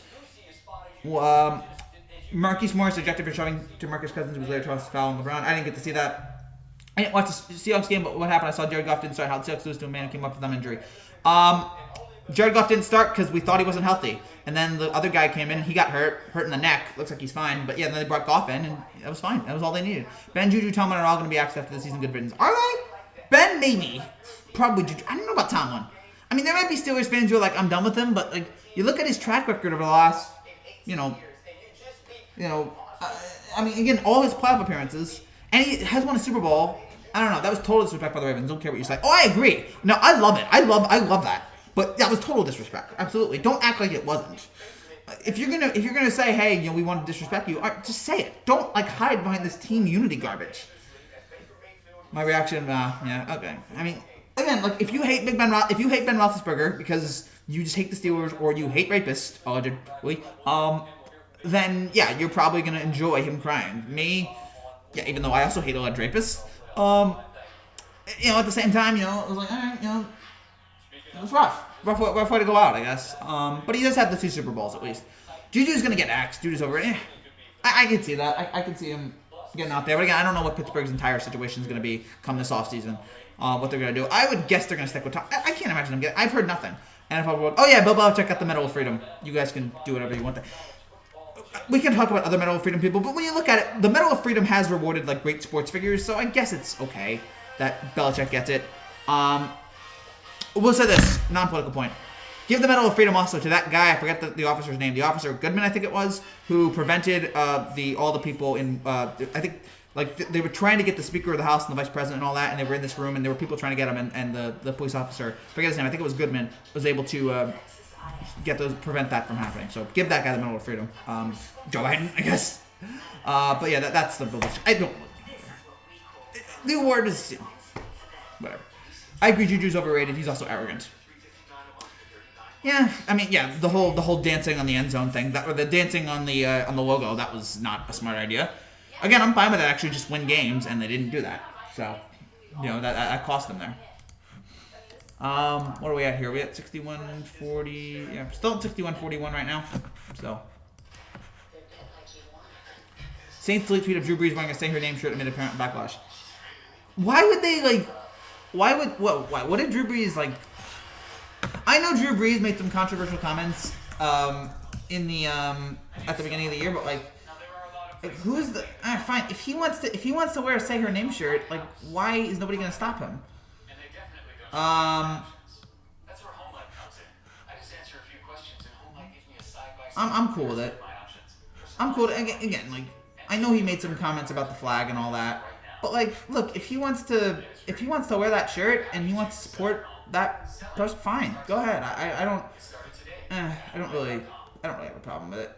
Marquise Morris ejected for shoving to Marcus Cousins, who was later tossed foul on LeBron. I didn't get to see that. I didn't watch the Seahawks game, but what happened? I saw Jared Goff didn't start. How the Seahawks lose to a man who came up with thumb injury. Jared Goff didn't start because we thought he wasn't healthy. And then the other guy came in, and he got hurt in the neck. Looks like he's fine. But yeah, then they brought Goff in, and that was fine. That was all they needed. Ben, Juju, Tomlin are all going to be axed after the season. Good riddance. Are they? Ben, maybe. Probably Juju. I don't know about Tomlin. There might be Steelers fans who are like, I'm done with him. But you look at his track record over the last, again, all his playoff appearances, and he has won a Super Bowl. I don't know. That was total disrespect by the Ravens. Don't care what you say. Oh, I agree. No, I love it. I love that. But that was total disrespect. Absolutely. Don't act like it wasn't. If you're gonna say, hey, we want to disrespect you, just say it. Don't hide behind this team unity garbage. My reaction, yeah, okay. Again, if you hate Ben Roethlisberger because you just hate the Steelers or you hate rapists, allegedly, then yeah, you're probably gonna enjoy him crying. Me, yeah, even though I also hate a lot of rapists. At the same time, it was like, all right, it was rough way to go out, I guess. But he does have the 2 Super Bowls at least. Juju's gonna get axed. Juju's over. I can see that. I can see him getting out there. But again, I don't know what Pittsburgh's entire situation is gonna be come this offseason. What they're gonna do. I would guess they're gonna stick with Tom. I can't imagine them getting. I've heard nothing. NFL World. Oh yeah, Bill Belichick got the Medal of Freedom. You guys can do whatever you want there. We can talk about other Medal of Freedom people, but when you look at it, the Medal of Freedom has rewarded great sports figures, so I guess it's okay that Belichick gets it. We'll say this, non-political point. Give the Medal of Freedom also to that guy, I forget the officer's name, the officer Goodman, I think it was, who prevented all the people in, I think, Like they were trying to get the Speaker of the House and the Vice President and all that, and they were in this room, and there were people trying to get him, and the police officer, forget his name, I think it was Goodman, was able to prevent that from happening. So give that guy the Medal of Freedom. Joe Biden, I guess. But yeah, that's the bullshit. I don't. The award is whatever. I agree, Juju's overrated. He's also arrogant. Yeah, I mean, yeah, the whole dancing on the end zone thing, or the dancing on the logo, that was not a smart idea. Again, I'm fine with that. Actually, just win games, and they didn't do that. So, that cost them there. What are we at here? We at 61-40. Yeah, still at 61-41 right now. So, Saints delete tweet of Drew Brees wearing a "Say Her Name" shirt amid apparent backlash. Why would they like? Why would what did Drew Brees like? I know Drew Brees made some controversial comments in the at the beginning of the year, but like who's the fine if he wants to wear a "Say Her Name" shirt, like why is nobody gonna stop him? I'm cool with it. I'm cool again, like I know he made some comments about the flag and all that, but like look, if he wants to wear that shirt and he wants to support that person, fine, go ahead. I don't really have a problem with it.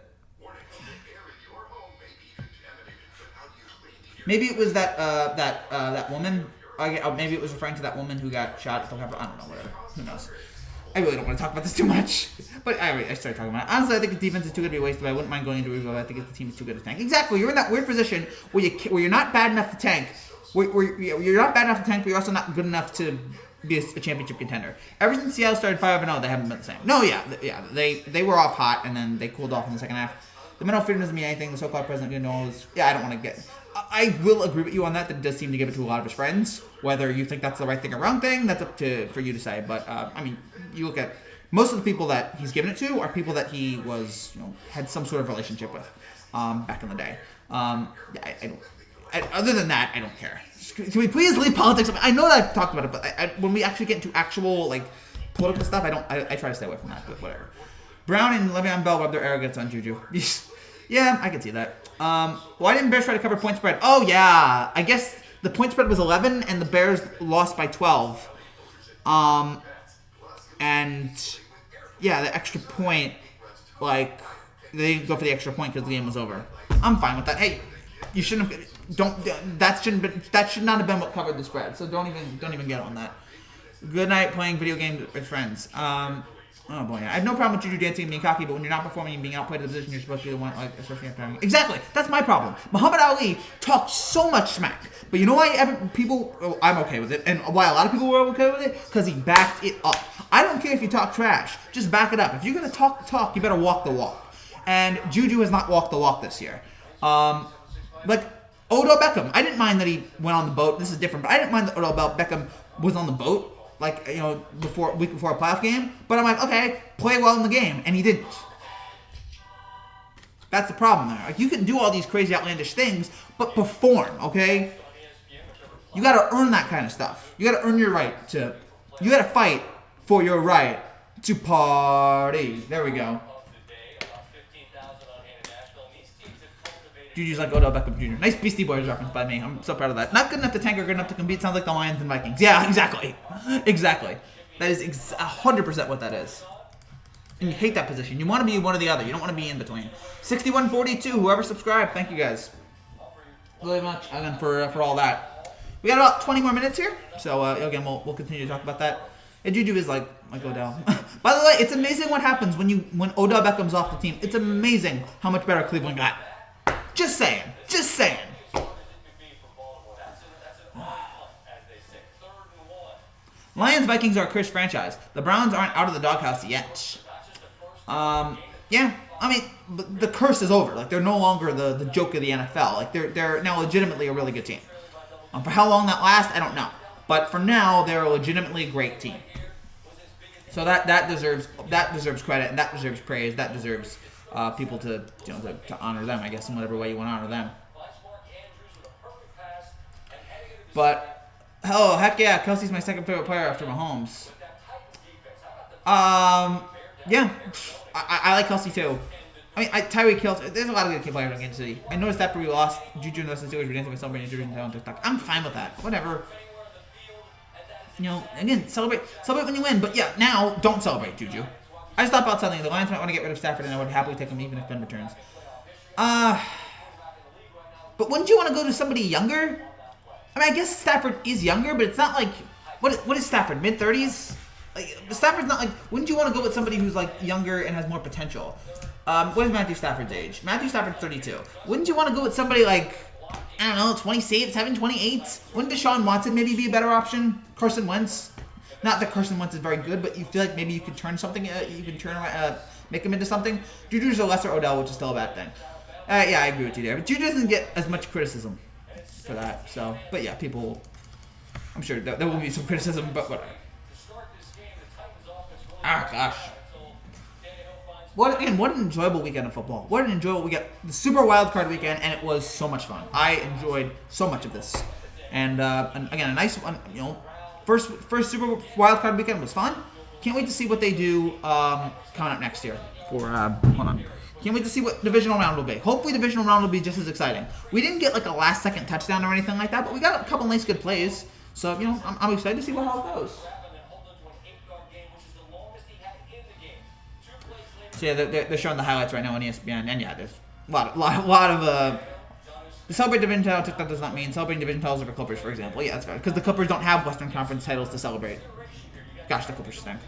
Maybe it was that woman. Maybe it was referring to that woman who got shot at the Capitol. I don't know, whatever. Who knows? I really don't want to talk about this too much. But I started talking about it. Honestly, I think the defense is too good to be wasted. I wouldn't mind going into review. I think the team is too good to tank. Exactly. You're in that weird position where you're not bad enough to tank. You're not bad enough to tank, but you're also not good enough to be a championship contender. Ever since Seattle started 5-0, they haven't been the same. No, they were off hot, and then they cooled off in the second half. The Medal of Freedom doesn't mean anything. The so-called president, knows. Yeah, I don't want to get. I will agree with you on that. That does seem to give it to a lot of his friends. Whether you think that's the right thing or wrong thing, that's up for you to say. But I mean, you look at most of the people that he's given it to are people that he was, had some sort of relationship with back in the day. Other than that, I don't care. Can we please leave politics? I know that I've talked about it, but when we actually get into actual like political stuff, I try to stay away from that. But whatever. Brown and Le'Veon Bell rub their arrogance on Juju. Yeah, I can see that. Why didn't Bears try to cover point spread? Oh yeah, I guess the point spread was 11 and the Bears lost by 12. And yeah, the extra point, like they didn't go for the extra point because the game was over. I'm fine with that. Hey, you shouldn't have. That should not have been what covered the spread. So don't even get on that. Good night playing video games with friends. Oh boy, I have no problem with Juju dancing and being cocky, but when you're not performing and being outplayed at the position, you're supposed to be the one, like, especially after having. Exactly, that's my problem. Muhammad Ali talked so much smack, but you know why I'm okay with it, and why a lot of people were okay with it? Because he backed it up. I don't care if you talk trash, just back it up. If you're gonna talk the talk, you better walk the walk. And Juju has not walked the walk this year. Like Odell Beckham, I didn't mind that he went on the boat. This is different, but I didn't mind that Odell Beckham was on the boat. Like, week before a playoff game. But I'm like, okay, play well in the game. And he didn't. That's the problem there. Like, you can do all these crazy outlandish things, but perform, okay? You got to earn that kind of stuff. You got to earn your right to... You got to fight for your right to party. There we go. Juju's like Odell Beckham Jr. Nice Beastie Boys reference by me. I'm so proud of that. Not good enough to tank or good enough to compete. Sounds like the Lions and Vikings. Yeah, exactly. Exactly. That is 100% what that is. And you hate that position. You want to be one or the other. You don't want to be in between. 61-42. Whoever subscribed, thank you guys really much again for all that. We got about 20 more minutes here. So, again, we'll continue to talk about that. And Juju is like Odell. By the way, it's amazing what happens when Odell Beckham's off the team. It's amazing how much better Cleveland got. Just saying. Lions Vikings are a cursed franchise. The Browns aren't out of the doghouse yet. Yeah, I mean, the curse is over. Like, they're no longer the joke of the NFL. Like, they're now legitimately a really good team. For how long that lasts, I don't know. But for now, they're a legitimately great team. So that deserves credit, and that deserves praise. That deserves people to honor them, I guess, in whatever way you want to honor them. But heck yeah, Kelsey's my second favorite player after Mahomes. Yeah, I like Kelsey too. I mean, Tyreek Hill. There's a lot of good players on Kansas City. I noticed after we lost, Juju and the Steelers were dancing with celebrating Juju and on TikTok. I'm fine with that. Whatever. You know, again, celebrate when you win. But yeah, now don't celebrate, Juju. I just thought about something. The Lions might want to get rid of Stafford, and I would happily take him even if Ben returns. But wouldn't you want to go to somebody younger? I mean, I guess Stafford is younger, but it's not like what is Stafford, mid-30s? Like, Stafford's not like. Wouldn't you want to go with somebody who's like younger and has more potential? What is Matthew Stafford's age? Matthew Stafford's 32. Wouldn't you want to go with somebody like, I don't know, 27, 28? Wouldn't Deshaun Watson maybe be a better option? Carson Wentz? Not that Carson Wentz is very good, but you feel like maybe you could turn something, make him into something. Juju's a lesser Odell, which is still a bad thing. Yeah, I agree with you there. But Juju doesn't get as much criticism for that. So, but yeah, people, I'm sure there will be some criticism, but whatever. Ah, gosh. What an enjoyable weekend of football. What an enjoyable weekend. The Super Wildcard weekend, and it was so much fun. I enjoyed so much of this. And again, a nice one, you know, first Super Wildcard weekend was fun. Can't wait to see what they do coming up next year. Hold on. Can't wait to see what divisional round will be. Hopefully divisional round will be just as exciting. We didn't get like a last second touchdown or anything like that, but we got a couple nice good plays. So, you know, I'm excited to see how it goes. So yeah, they're showing the highlights right now on ESPN, and yeah, there's a lot of the celebrate division title TikTok does not mean celebrating division titles over Clippers, for example. Yeah, that's right, because the Clippers don't have Western Conference titles to celebrate. Gosh, the Clippers stink.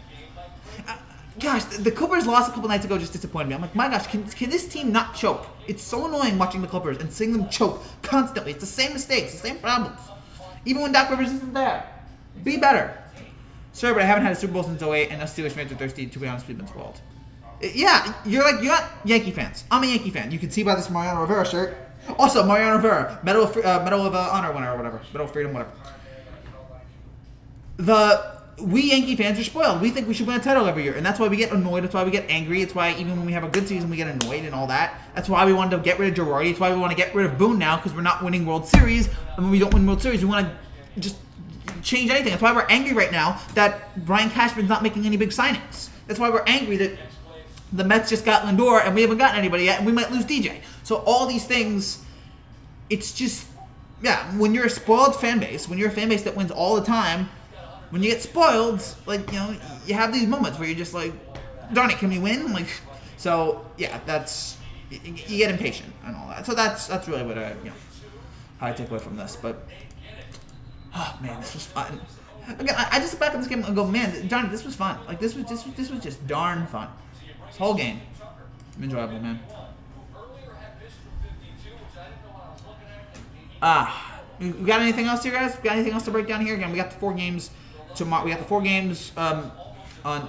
Gosh, the Clippers lost a couple nights ago, just disappointed me. I'm like, my gosh, can this team not choke? It's so annoying watching the Clippers and seeing them choke constantly. It's the same mistakes, the same problems. Even when Doc Rivers isn't there. Be better. Sorry, but I haven't had a Super Bowl since 08, and us Steelers fans are thirsty. To be honest, we've been spoiled. Yeah, you're not Yankee fans. I'm a Yankee fan. You can see by this Mariano Rivera shirt. Also, Mariano Rivera, Medal of Honor winner or whatever. Medal of Freedom, whatever. We Yankee fans are spoiled. We think we should win a title every year, and that's why we get annoyed. That's why we get angry. It's why even when we have a good season, we get annoyed and all that. That's why we wanted to get rid of Girardi. It's why we want to get rid of Boone now, because we're not winning World Series. And when we don't win World Series, we want to just change anything. That's why we're angry right now that Brian Cashman's not making any big signings. That's why we're angry that the Mets just got Lindor, and we haven't gotten anybody yet, and we might lose DJ. So all these things, it's just, yeah, when you're a spoiled fan base, when you're a fan base that wins all the time, when you get spoiled, like, you know, you have these moments where you're just like, darn it, can we win? Like, so, yeah, that's, you get impatient and all that. So that's really what how I take away from this. But, oh, man, this was fun. Again, I just sit back in this game and go, man, darn it, this was fun. Like, this was just darn fun. This whole game, enjoyable, man. We got anything else here, guys? Got anything else to break down here? Again, we got the 4 games tomorrow. We got the 4 games on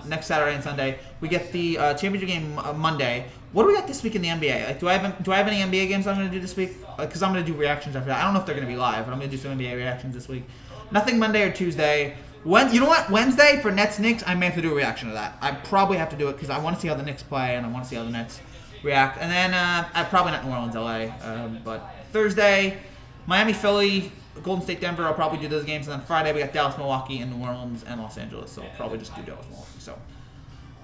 next Saturday and Sunday. We get the championship game Monday. What do we got this week in the NBA? Like, do I have any NBA games I'm going to do this week? Because I'm going to do reactions after that. I don't know if they're going to be live, but I'm going to do some NBA reactions this week. Nothing Monday or Tuesday. You know what? Wednesday for Nets-Knicks, I may have to do a reaction to that. I probably have to do it because I want to see how the Knicks play and I want to see how the Nets react. And then probably not New Orleans, LA. But Thursday, Miami, Philly, Golden State, Denver. I'll probably do those games. And then Friday, we got Dallas, Milwaukee, and New Orleans and Los Angeles. So I'll probably just do Dallas, Milwaukee. So,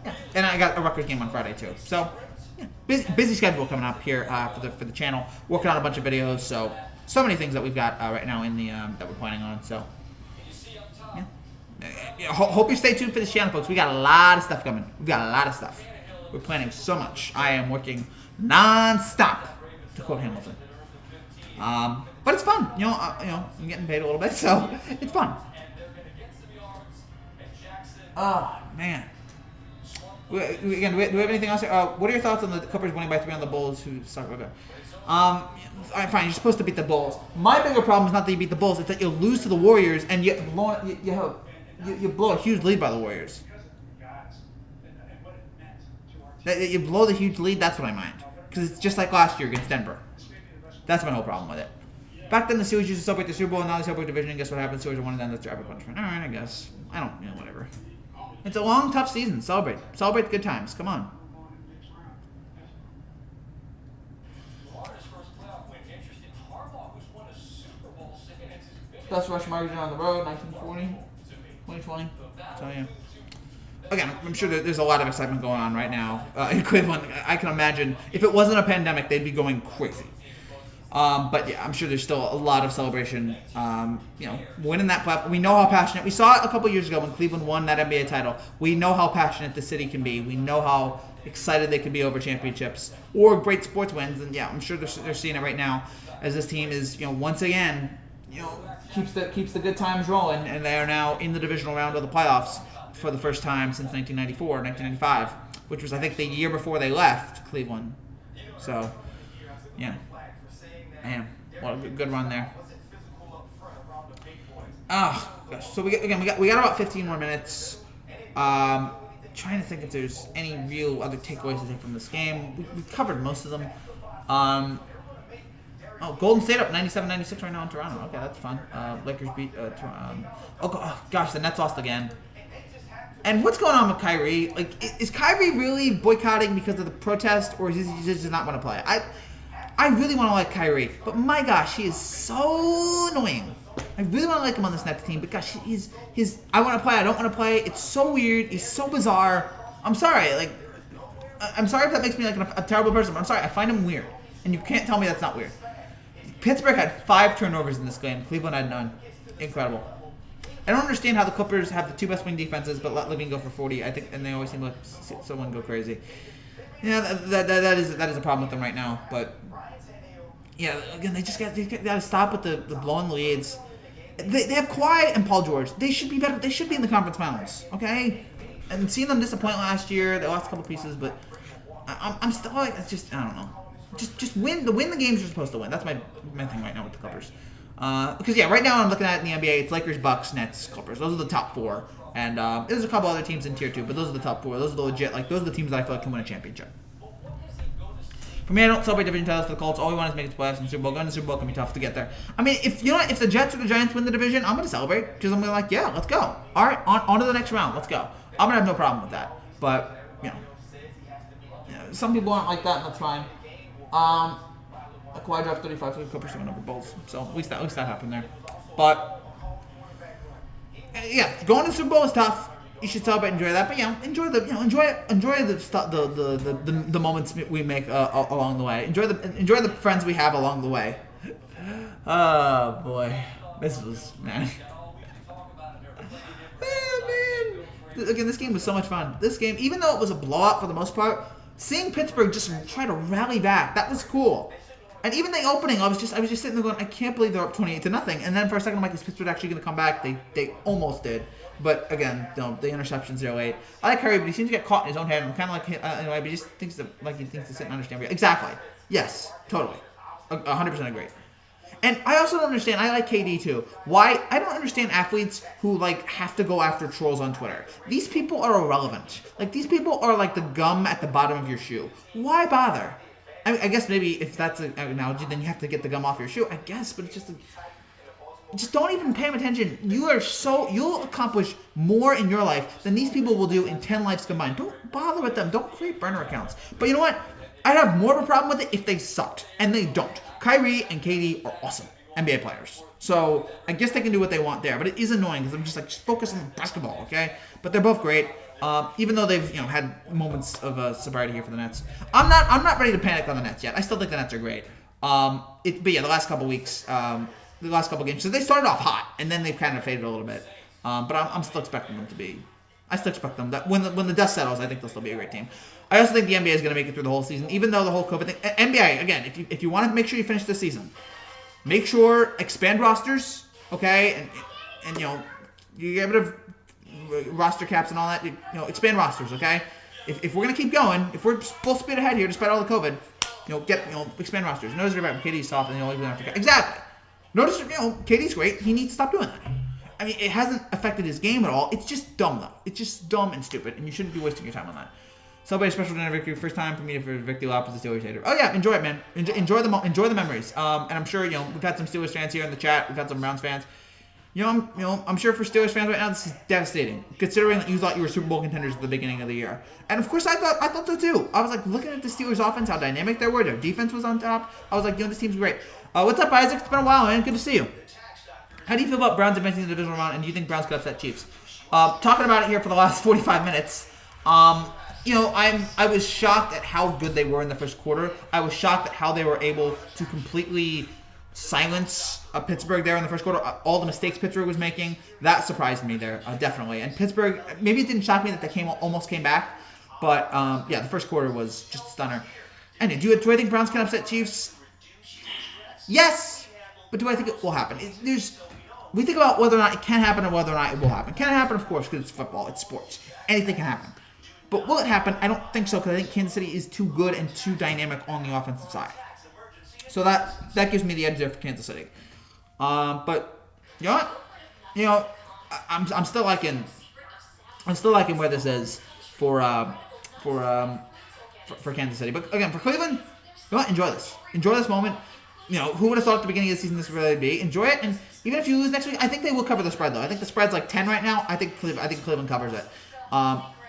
yeah. And I got a Rutgers game on Friday, too. So, yeah. Busy schedule coming up here for the channel. Working on a bunch of videos. So many things that we've got right now in the that we're planning on. So, yeah. Hope you stay tuned for this channel, folks. We got a lot of stuff coming. We've got a lot of stuff. We're planning so much. I am working non-stop, to quote Hamilton. But it's fun. I'm getting paid a little bit, so it's fun. Oh, man. Again, do we have anything else? What are your thoughts on the Clippers winning by 3 on the Bulls, who suck? Okay. Fine, you're supposed to beat the Bulls. My bigger problem is not that you beat the Bulls, it's that you lose to the Warriors and you blow a huge lead by the Warriors. That you blow the huge lead, that's what I mind. Because it's just like last year against Denver. That's my whole problem with it. Back then, the Steelers used to celebrate the Super Bowl, and now they celebrate division, and guess what happened? Steelers are one of them. That's their epic punishment. All right, I guess. I don't, whatever. It's a long, tough season. Celebrate. Celebrate the good times. Come on. Best rush margin on the road, 1940, 2020. So, yeah. again, I'm sure that there's a lot of excitement going on right now in Cleveland. I can imagine if it wasn't a pandemic, they'd be going crazy. But yeah, I'm sure there's still a lot of celebration. Winning that platform. We know how passionate. We saw it a couple years ago when Cleveland won that NBA title. We know how passionate the city can be. We know how excited they can be over championships or great sports wins. And yeah, I'm sure they're seeing it right now as this team is, once again, keeps the good times rolling, and they are now in the divisional round of the playoffs for the first time since 1994, 1995, which was, I think, the year before they left Cleveland. So, yeah. Man, what a good run there. Oh, gosh. So we got about 15 more minutes. Trying to think if there's any real other takeaways to take from this game. We covered most of them. Golden State up 97-96 right now in Toronto. Okay, that's fun. Lakers beat Toronto. Gosh, the Nets lost again. And what's going on with Kyrie? Like, is Kyrie really boycotting because of the protest, or is he just not want to play? I really want to like Kyrie, but my gosh, he is so annoying. I really want to like him on this Nets team, but gosh, I want to play, I don't want to play. It's so weird. He's so bizarre. I'm sorry. Like, I'm sorry if that makes me like a terrible person, but I'm sorry. I find him weird, and you can't tell me that's not weird. Pittsburgh had 5 turnovers in this game. Cleveland had none. Incredible. I don't understand how the Clippers have the 2 best wing defenses, but let Levine go for 40. I think, and they always seem to let someone go crazy. Yeah, that is a problem with them right now. But yeah, again, they got to stop with the blowing leads. They have Kawhi and Paul George. They should be better. They should be in the conference finals. Okay, and seeing them disappoint last year, they lost a couple pieces, but I'm still like, it's just, I don't know. Just win the games you're supposed to win. That's my thing right now with the Clippers. Because yeah, right now I'm looking at it in the NBA. It's Lakers, Bucks, Nets, Clippers. Those are the top 4. And there's a couple other teams in tier 2, but those are the top 4. Those are the legit. Like, those are the teams that I feel like can win a championship. For me, I don't celebrate division titles for the Colts. All we want is make it to playoffs and Super Bowl. Going to the Super Bowl can be tough to get there. I mean, if the Jets or the Giants win the division, I'm going to celebrate because I'm going to like, yeah, let's go. All right, on to the next round. Let's go. I'm going to have no problem with that. But some people aren't like that, and that's fine. Kawhi dropped 35, so the Clippers win over Bulls. So at least that happened there. But yeah, going to the Super Bowl is tough. You should celebrate, enjoy that. But enjoy the moments we make along the way. Enjoy the friends we have along the way. Oh boy, this was man. Again, this game was so much fun. This game, even though it was a blowout for the most part, seeing Pittsburgh just try to rally back, that was cool. And even the opening, I was just sitting there going, I can't believe they're up 28-0. And then for a second, I'm like, is Pittsburgh actually going to come back? They almost did. But again, the interception's 0-8. I like Curry, but he seems to get caught in his own head. I'm kind of like, anyway, but he just thinks to sit and understand. Exactly. Yes, totally. 100% agree. And I also don't understand, I like KD too. Why? I don't understand athletes who like have to go after trolls on Twitter. These people are irrelevant. Like, these people are like the gum at the bottom of your shoe. Why bother? I mean, I guess maybe if that's an analogy, then you have to get the gum off your shoe. I guess, but it's just don't even pay them attention. You'll accomplish more in your life than these people will do in 10 lives combined. Don't bother with them. Don't create burner accounts. But you know what? I'd have more of a problem with it if they sucked, and they don't. Kyrie and KD are awesome NBA players. So I guess they can do what they want there. But it is annoying because I'm just like, just focus on basketball, okay? But they're both great. Even though they've had moments of sobriety here for the Nets, I'm not ready to panic on the Nets yet. I still think the Nets are great. But yeah, the last couple weeks, the last couple games, so they started off hot and then they've kind of faded a little bit. But I'm still expecting them to be. I still expect them that when the dust settles, I think they'll still be a great team. I also think the NBA is going to make it through the whole season, even though the whole COVID thing. NBA again, if you want to make sure you finish this season, make sure expand rosters, okay, and you get rid of roster caps and all that. Expand rosters, okay. If we're gonna keep going, if we're full speed ahead here, despite all the COVID, expand rosters. Notice you're right. KD's soft, and you have to exactly. Notice KD's great. He needs to stop doing that. I mean, it hasn't affected his game at all. It's just dumb though. It's just dumb and stupid, and you shouldn't be wasting your time on that. Celebrate a special dinner victory. First time for me for Victor Lopez, the Steelers hater. Oh yeah, enjoy it, man. Enjoy the memories. And I'm sure we've had some Steelers fans here in the chat. We've had some Browns fans. I'm sure for Steelers fans right now, this is devastating, considering that you thought you were Super Bowl contenders at the beginning of the year. And of course, I thought so too. I was like looking at the Steelers offense, how dynamic they were. Their defense was on top. I was like, this team's great. What's up, Isaac? It's been a while, man. Good to see you. How do you feel about Browns advancing to the divisional round, and do you think Browns could upset Chiefs? Talking about it here for the last 45 minutes. I was shocked at how good they were in the first quarter. I was shocked at how they were able to completely silence Pittsburgh there in the first quarter. All the mistakes Pittsburgh was making, that surprised me there, definitely. And Pittsburgh, maybe it didn't shock me that they almost came back, but the first quarter was just a stunner. And do I think Browns can upset Chiefs? Yes, but do I think it will happen? We think about whether or not it can happen and whether or not it will happen. Can it happen? Of course, because it's football, it's sports. Anything can happen. But will it happen? I don't think so, because I think Kansas City is too good and too dynamic on the offensive side. So that gives me the edge there for Kansas City. But you know what? I'm still liking where this is for Kansas City. But again, for Cleveland, you know what? Enjoy this. Enjoy this moment. Who would have thought at the beginning of the season this would really be? Enjoy it, and even if you lose next week, I think they will cover the spread though. I think the spread's like 10 right now. I think Cleveland covers it.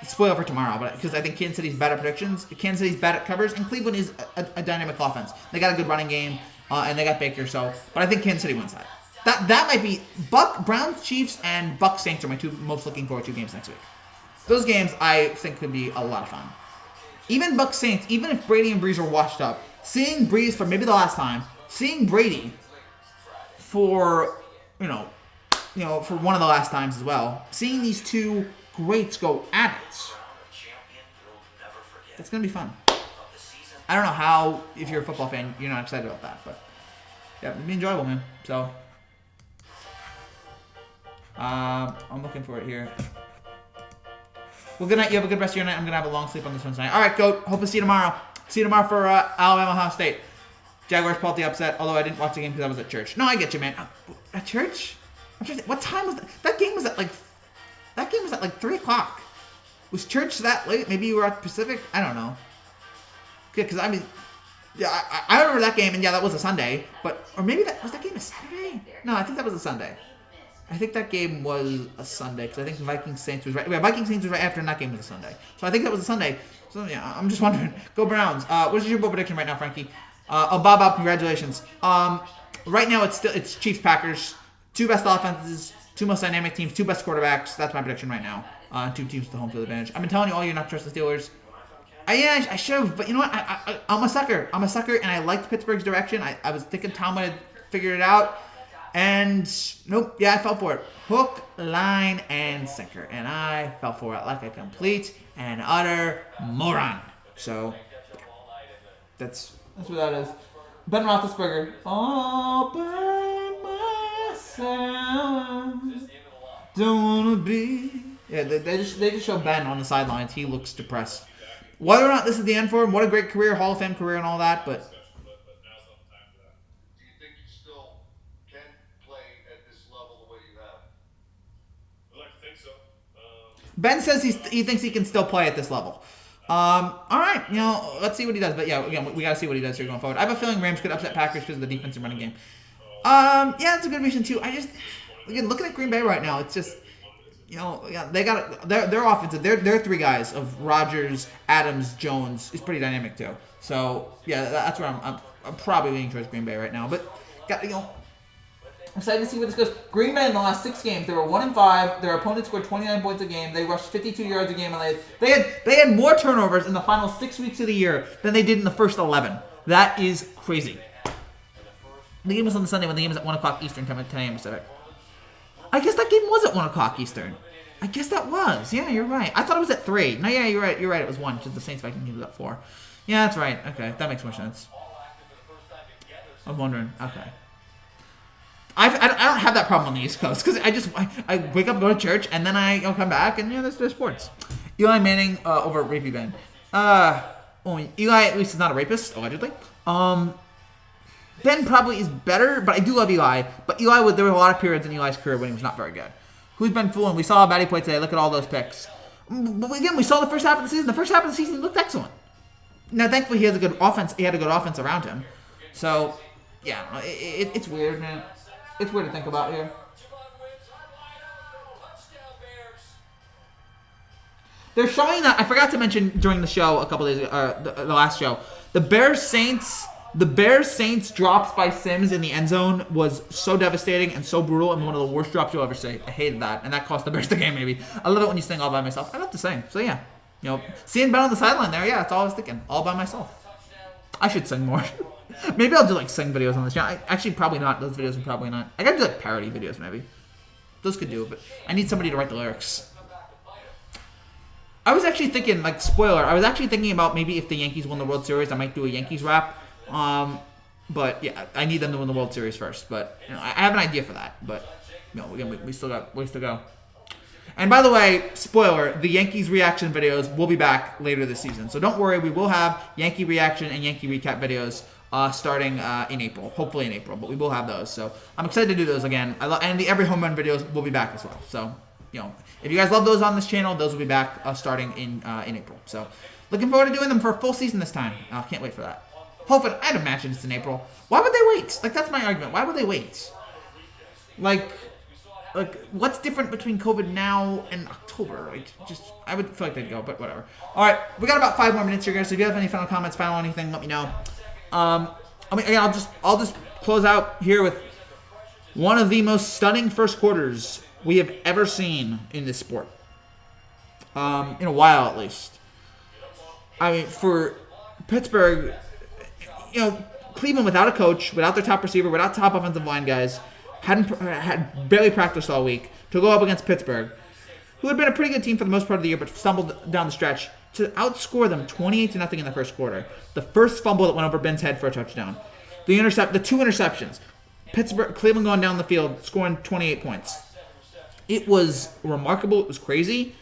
Spoil for tomorrow, but because I think Kansas City's bad at predictions, Kansas City's bad at covers, and Cleveland is a dynamic offense. They got a good running game, and they got Baker. But I think Kansas City wins that. That might be Browns, Chiefs, and Bucs Saints are my two most looking forward to games next week. Those games I think could be a lot of fun. Even Bucs Saints, even if Brady and Breeze are washed up, seeing Breeze for maybe the last time, seeing Brady for for one of the last times as well, seeing these two greats go at it. That's going to be fun. I don't know how, if you're a football fan, you're not excited about that, but yeah, it'll be enjoyable, man. So, I'm looking for it here. Well, good night. You have a good rest of your night. I'm going to have a long sleep on this one tonight. All right, Goat. Hope to see you tomorrow. See you tomorrow for Alabama, Ohio State. Jaguars pulled the upset, although I didn't watch the game because I was at church. No, I get you, man. At church? I'm trying to think, what time was that? That game was at like 3 o'clock. Was church that late? Maybe you were at Pacific? I don't know. Okay, because I remember that game, and yeah, that was a Sunday. Or maybe was that game a Saturday? No, I think that was a Sunday. I think that game was a Sunday, because I think Vikings Saints was right. Yeah, Vikings Saints was right after, and that game was a Sunday. So I think that was a Sunday. So yeah, I'm just wondering. Go Browns. What is your bold prediction right now, Frankie? Bob, congratulations. Right now it's Chiefs Packers. Two best offenses, two most dynamic teams, two best quarterbacks. That's my prediction right now. Two teams with the home field advantage. I've been telling you all year not to trust the Steelers. I should have, but you know what? I'm a sucker. And I liked Pittsburgh's direction. I was thinking Tom would have figured it out. And nope, yeah, I fell for it. Hook, line, and sinker. And I fell for it like a complete and utter moron. So, that's what that is. Ben Roethlisberger. All by myself. Don't wanna be. Yeah, they just show Ben on the sidelines. He looks depressed. Whether or not this is the end for him, what a great career, Hall of Fame career and all that, but. Do you think you still can play at this level the way you have? I'd like to think so. Ben says he thinks he can still play at this level. All right, let's see what he does. But yeah, again, we got to see what he does here going forward. I have a feeling Rams could upset Packers because of the defense and running game. Yeah, that's a good reason too. Again, looking at Green Bay right now, it's just, they got their offense. Their three guys of Rodgers, Adams, Jones is pretty dynamic too. So yeah, that's where I'm probably leaning towards Green Bay right now. But I'm excited to see where this goes. Green Bay in the last 6 games, they were 1-5. Their opponent scored 29 points a game. They rushed 52 yards a game, and they had more turnovers in the final 6 weeks of the year than they did in the first 11. That is crazy. The game was on the Sunday when the game was at 1 o'clock Eastern time at 10 a.m. Pacific. I guess that game was at 1 o'clock Eastern. I guess that was. Yeah, you're right. I thought it was at 3. No, yeah, you're right. You're right. It was 1 because the Saints Vikings game was at 4. Yeah, that's right. Okay, that makes more sense. I was wondering. Okay. I don't have that problem on the East Coast because I wake up, go to church, and then I come back, and there's sports. Eli Manning over at Rapey Ben. Eli at least is not a rapist, allegedly. Ben probably is better, but I do love Eli. But Eli, there were a lot of periods in Eli's career when he was not very good. Who's been fooling? We saw how bad he played today. Look at all those picks. But again, we saw the first half of the season. The first half of the season, he looked excellent. Now, thankfully, he has a good offense. He had a good offense around him. So, yeah, it's weird, man. It's weird to think about here. They're showing that. I forgot to mention during the show a couple days ago, the last show, the Bears Saints The Bears-Saints drops by Sims in the end zone was so devastating and so brutal and one of the worst drops you'll ever see. I hated that, and that cost the Bears the game, maybe. I love it when you sing all by myself. I love to sing, so yeah. Seeing Ben on the sideline there, yeah, that's all I was thinking. All by myself. I should sing more. Maybe I'll do, sing videos on this channel. Actually, probably not. Those videos are probably not. I gotta do, parody videos, maybe. Those could do it, but I need somebody to write the lyrics. I was actually thinking, spoiler, I was actually thinking about maybe if the Yankees won the World Series, I might do a Yankees rap. But yeah, I need them to win the World Series first. But I have an idea for that. But we still got ways to go. And by the way, spoiler: the Yankees reaction videos will be back later this season. So don't worry, we will have Yankee reaction and Yankee recap videos starting in April, hopefully in April. But we will have those. So I'm excited to do those again. And the every home run videos will be back as well. So if you guys love those on this channel, those will be back starting in April. So looking forward to doing them for a full season this time. Can't wait for that. Hopefully, I'd imagine it's in April. Why would they wait? That's my argument. Why would they wait? What's different between COVID now and October? I would feel like they'd go, but whatever. All right, we got about 5 more minutes here, guys. So if you have any final comments, final anything, let me know. I'll just close out here with one of the most stunning first quarters we have ever seen in this sport. In a while, at least. For Pittsburgh, Cleveland without a coach, without their top receiver, without top offensive line guys, had barely practiced all week to go up against Pittsburgh, who had been a pretty good team for the most part of the year, but stumbled down the stretch to outscore them 28-0 in the first quarter. The first fumble that went over Ben's head for a touchdown. The two interceptions. Cleveland going down the field, scoring 28 points. It was remarkable. It was crazy.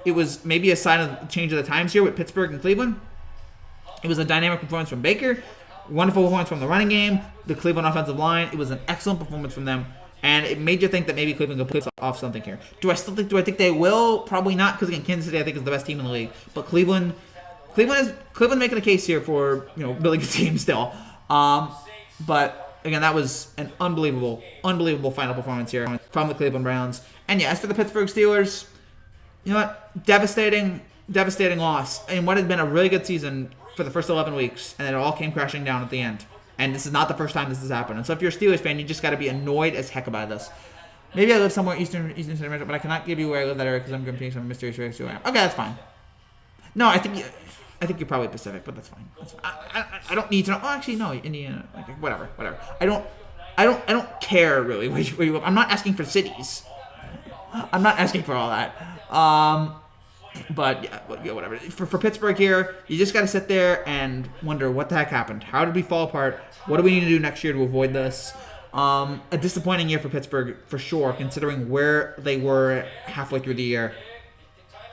It was maybe a sign of the change of the times here with Pittsburgh and Cleveland. It was a dynamic performance from Baker. Wonderful performance from the running game, the Cleveland offensive line. It was an excellent performance from them, and it made you think that maybe Cleveland could pull off something here. Do I think they will? Probably not, because again, Kansas City I think is the best team in the league. But Cleveland making a case here for really good team still. But again, that was an unbelievable final performance here from the Cleveland Browns. And yeah, as for the Pittsburgh Steelers, you know what? Devastating loss in what had been a really good season for the first 11 weeks, and it all came crashing down at the end. And this is not the first time this has happened. And so if you're a Steelers fan, you just got to be annoyed as heck about this. Maybe I live somewhere Eastern Standard, but I cannot give you where I live that area because I'm going to be some mysterious race. Okay, that's fine. No, I think you're probably Pacific, but that's fine. I don't need to know. Oh, actually, no, Indiana. Whatever. I don't care really where you live. I'm not asking for cities. I'm not asking for all that. But yeah, whatever. For Pittsburgh here, you just got to sit there and wonder what the heck happened. How did we fall apart? What do we need to do next year to avoid this? A disappointing year for Pittsburgh for sure, considering where they were halfway through the year.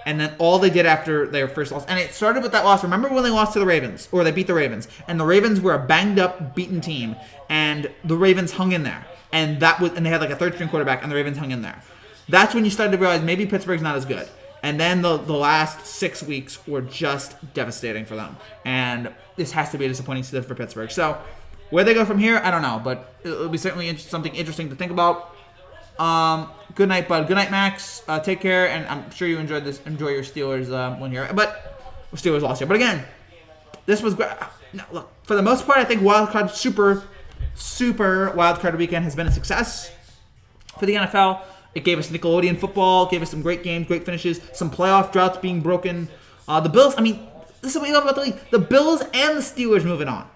And then all they did after their first loss. And it started with that loss. Remember when they lost to the Ravens? Or they beat the Ravens. And the Ravens were a banged up, beaten team. And the Ravens hung in there. And they had a third-string quarterback, and the Ravens hung in there. That's when you started to realize maybe Pittsburgh's not as good. And then the last 6 weeks were just devastating for them. And this has to be a disappointing season for Pittsburgh. So where they go from here, I don't know. But it'll be certainly something interesting to think about. Good night, bud. Good night, Max. Take care. And I'm sure you enjoy your Steelers win here. But Steelers lost here. But again, this was great. Now, look, for the most part, I think Wildcard super Wildcard weekend has been a success for the NFL. It gave us Nickelodeon football, gave us some great games, great finishes, some playoff droughts being broken. The Bills, this is what we love about the league. The Bills and the Steelers moving on.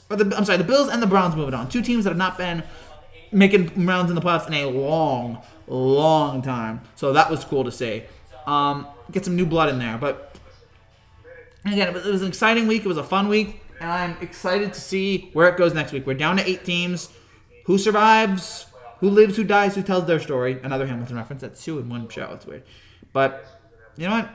The Bills and the Browns moving on. Two teams that have not been making rounds in the playoffs in a long time. So that was cool to see. Get some new blood in there. But again, it was an exciting week. It was a fun week. And I'm excited to see where it goes next week. We're down to 8 teams. Who survives? Who lives, who dies, who tells their story. Another Hamilton reference. That's 2 in one show. It's weird. But you know what?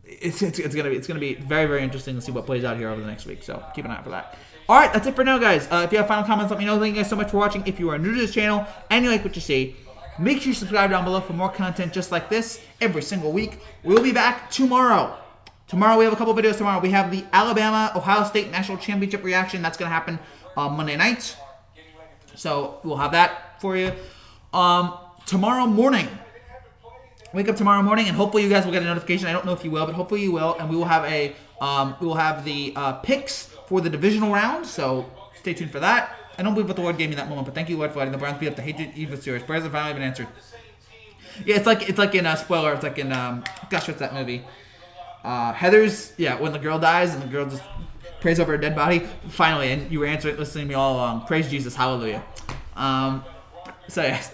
It's gonna be very, very interesting to see what plays out here over the next week. So keep an eye out for that. All right, that's it for now, guys. If you have final comments, let me know. Thank you guys so much for watching. If you are new to this channel and you like what you see, make sure you subscribe down below for more content just like this every single week. We'll be back tomorrow. Tomorrow we have a couple videos. Tomorrow we have the Alabama-Ohio State National Championship reaction. That's going to happen Monday night. So we'll have that for you. Tomorrow morning. Wake up tomorrow morning, and hopefully you guys will get a notification. I don't know if you will, but hopefully you will. And we will have the picks for the divisional round, so stay tuned for that. I don't believe what the Lord gave me that moment, but thank you, Lord, for letting the Browns beat up the hated Eva series. Prayers have finally been answered. Yeah, it's like in spoiler. It's like in gosh, what's that movie? Heather's, when the girl dies and the girl just prays over her dead body. Finally, and you were answering, listening to me all along. Praise Jesus, hallelujah. So yes,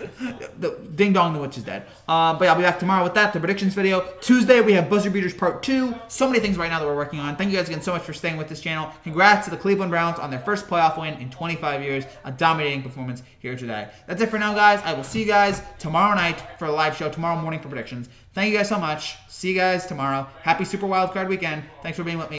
the ding dong, the witch is dead. But yeah, I'll be back tomorrow with that, the predictions video. Tuesday we have Buzzer Beaters Part 2. So many things right now that we're working on. Thank you guys again so much for staying with this channel. Congrats to the Cleveland Browns on their first playoff win in 25 years. A dominating performance here today. That's it for now, guys. I will see you guys tomorrow night for a live show, tomorrow morning for predictions. Thank you guys so much. See you guys tomorrow. Happy Super Wildcard weekend. Thanks for being with me.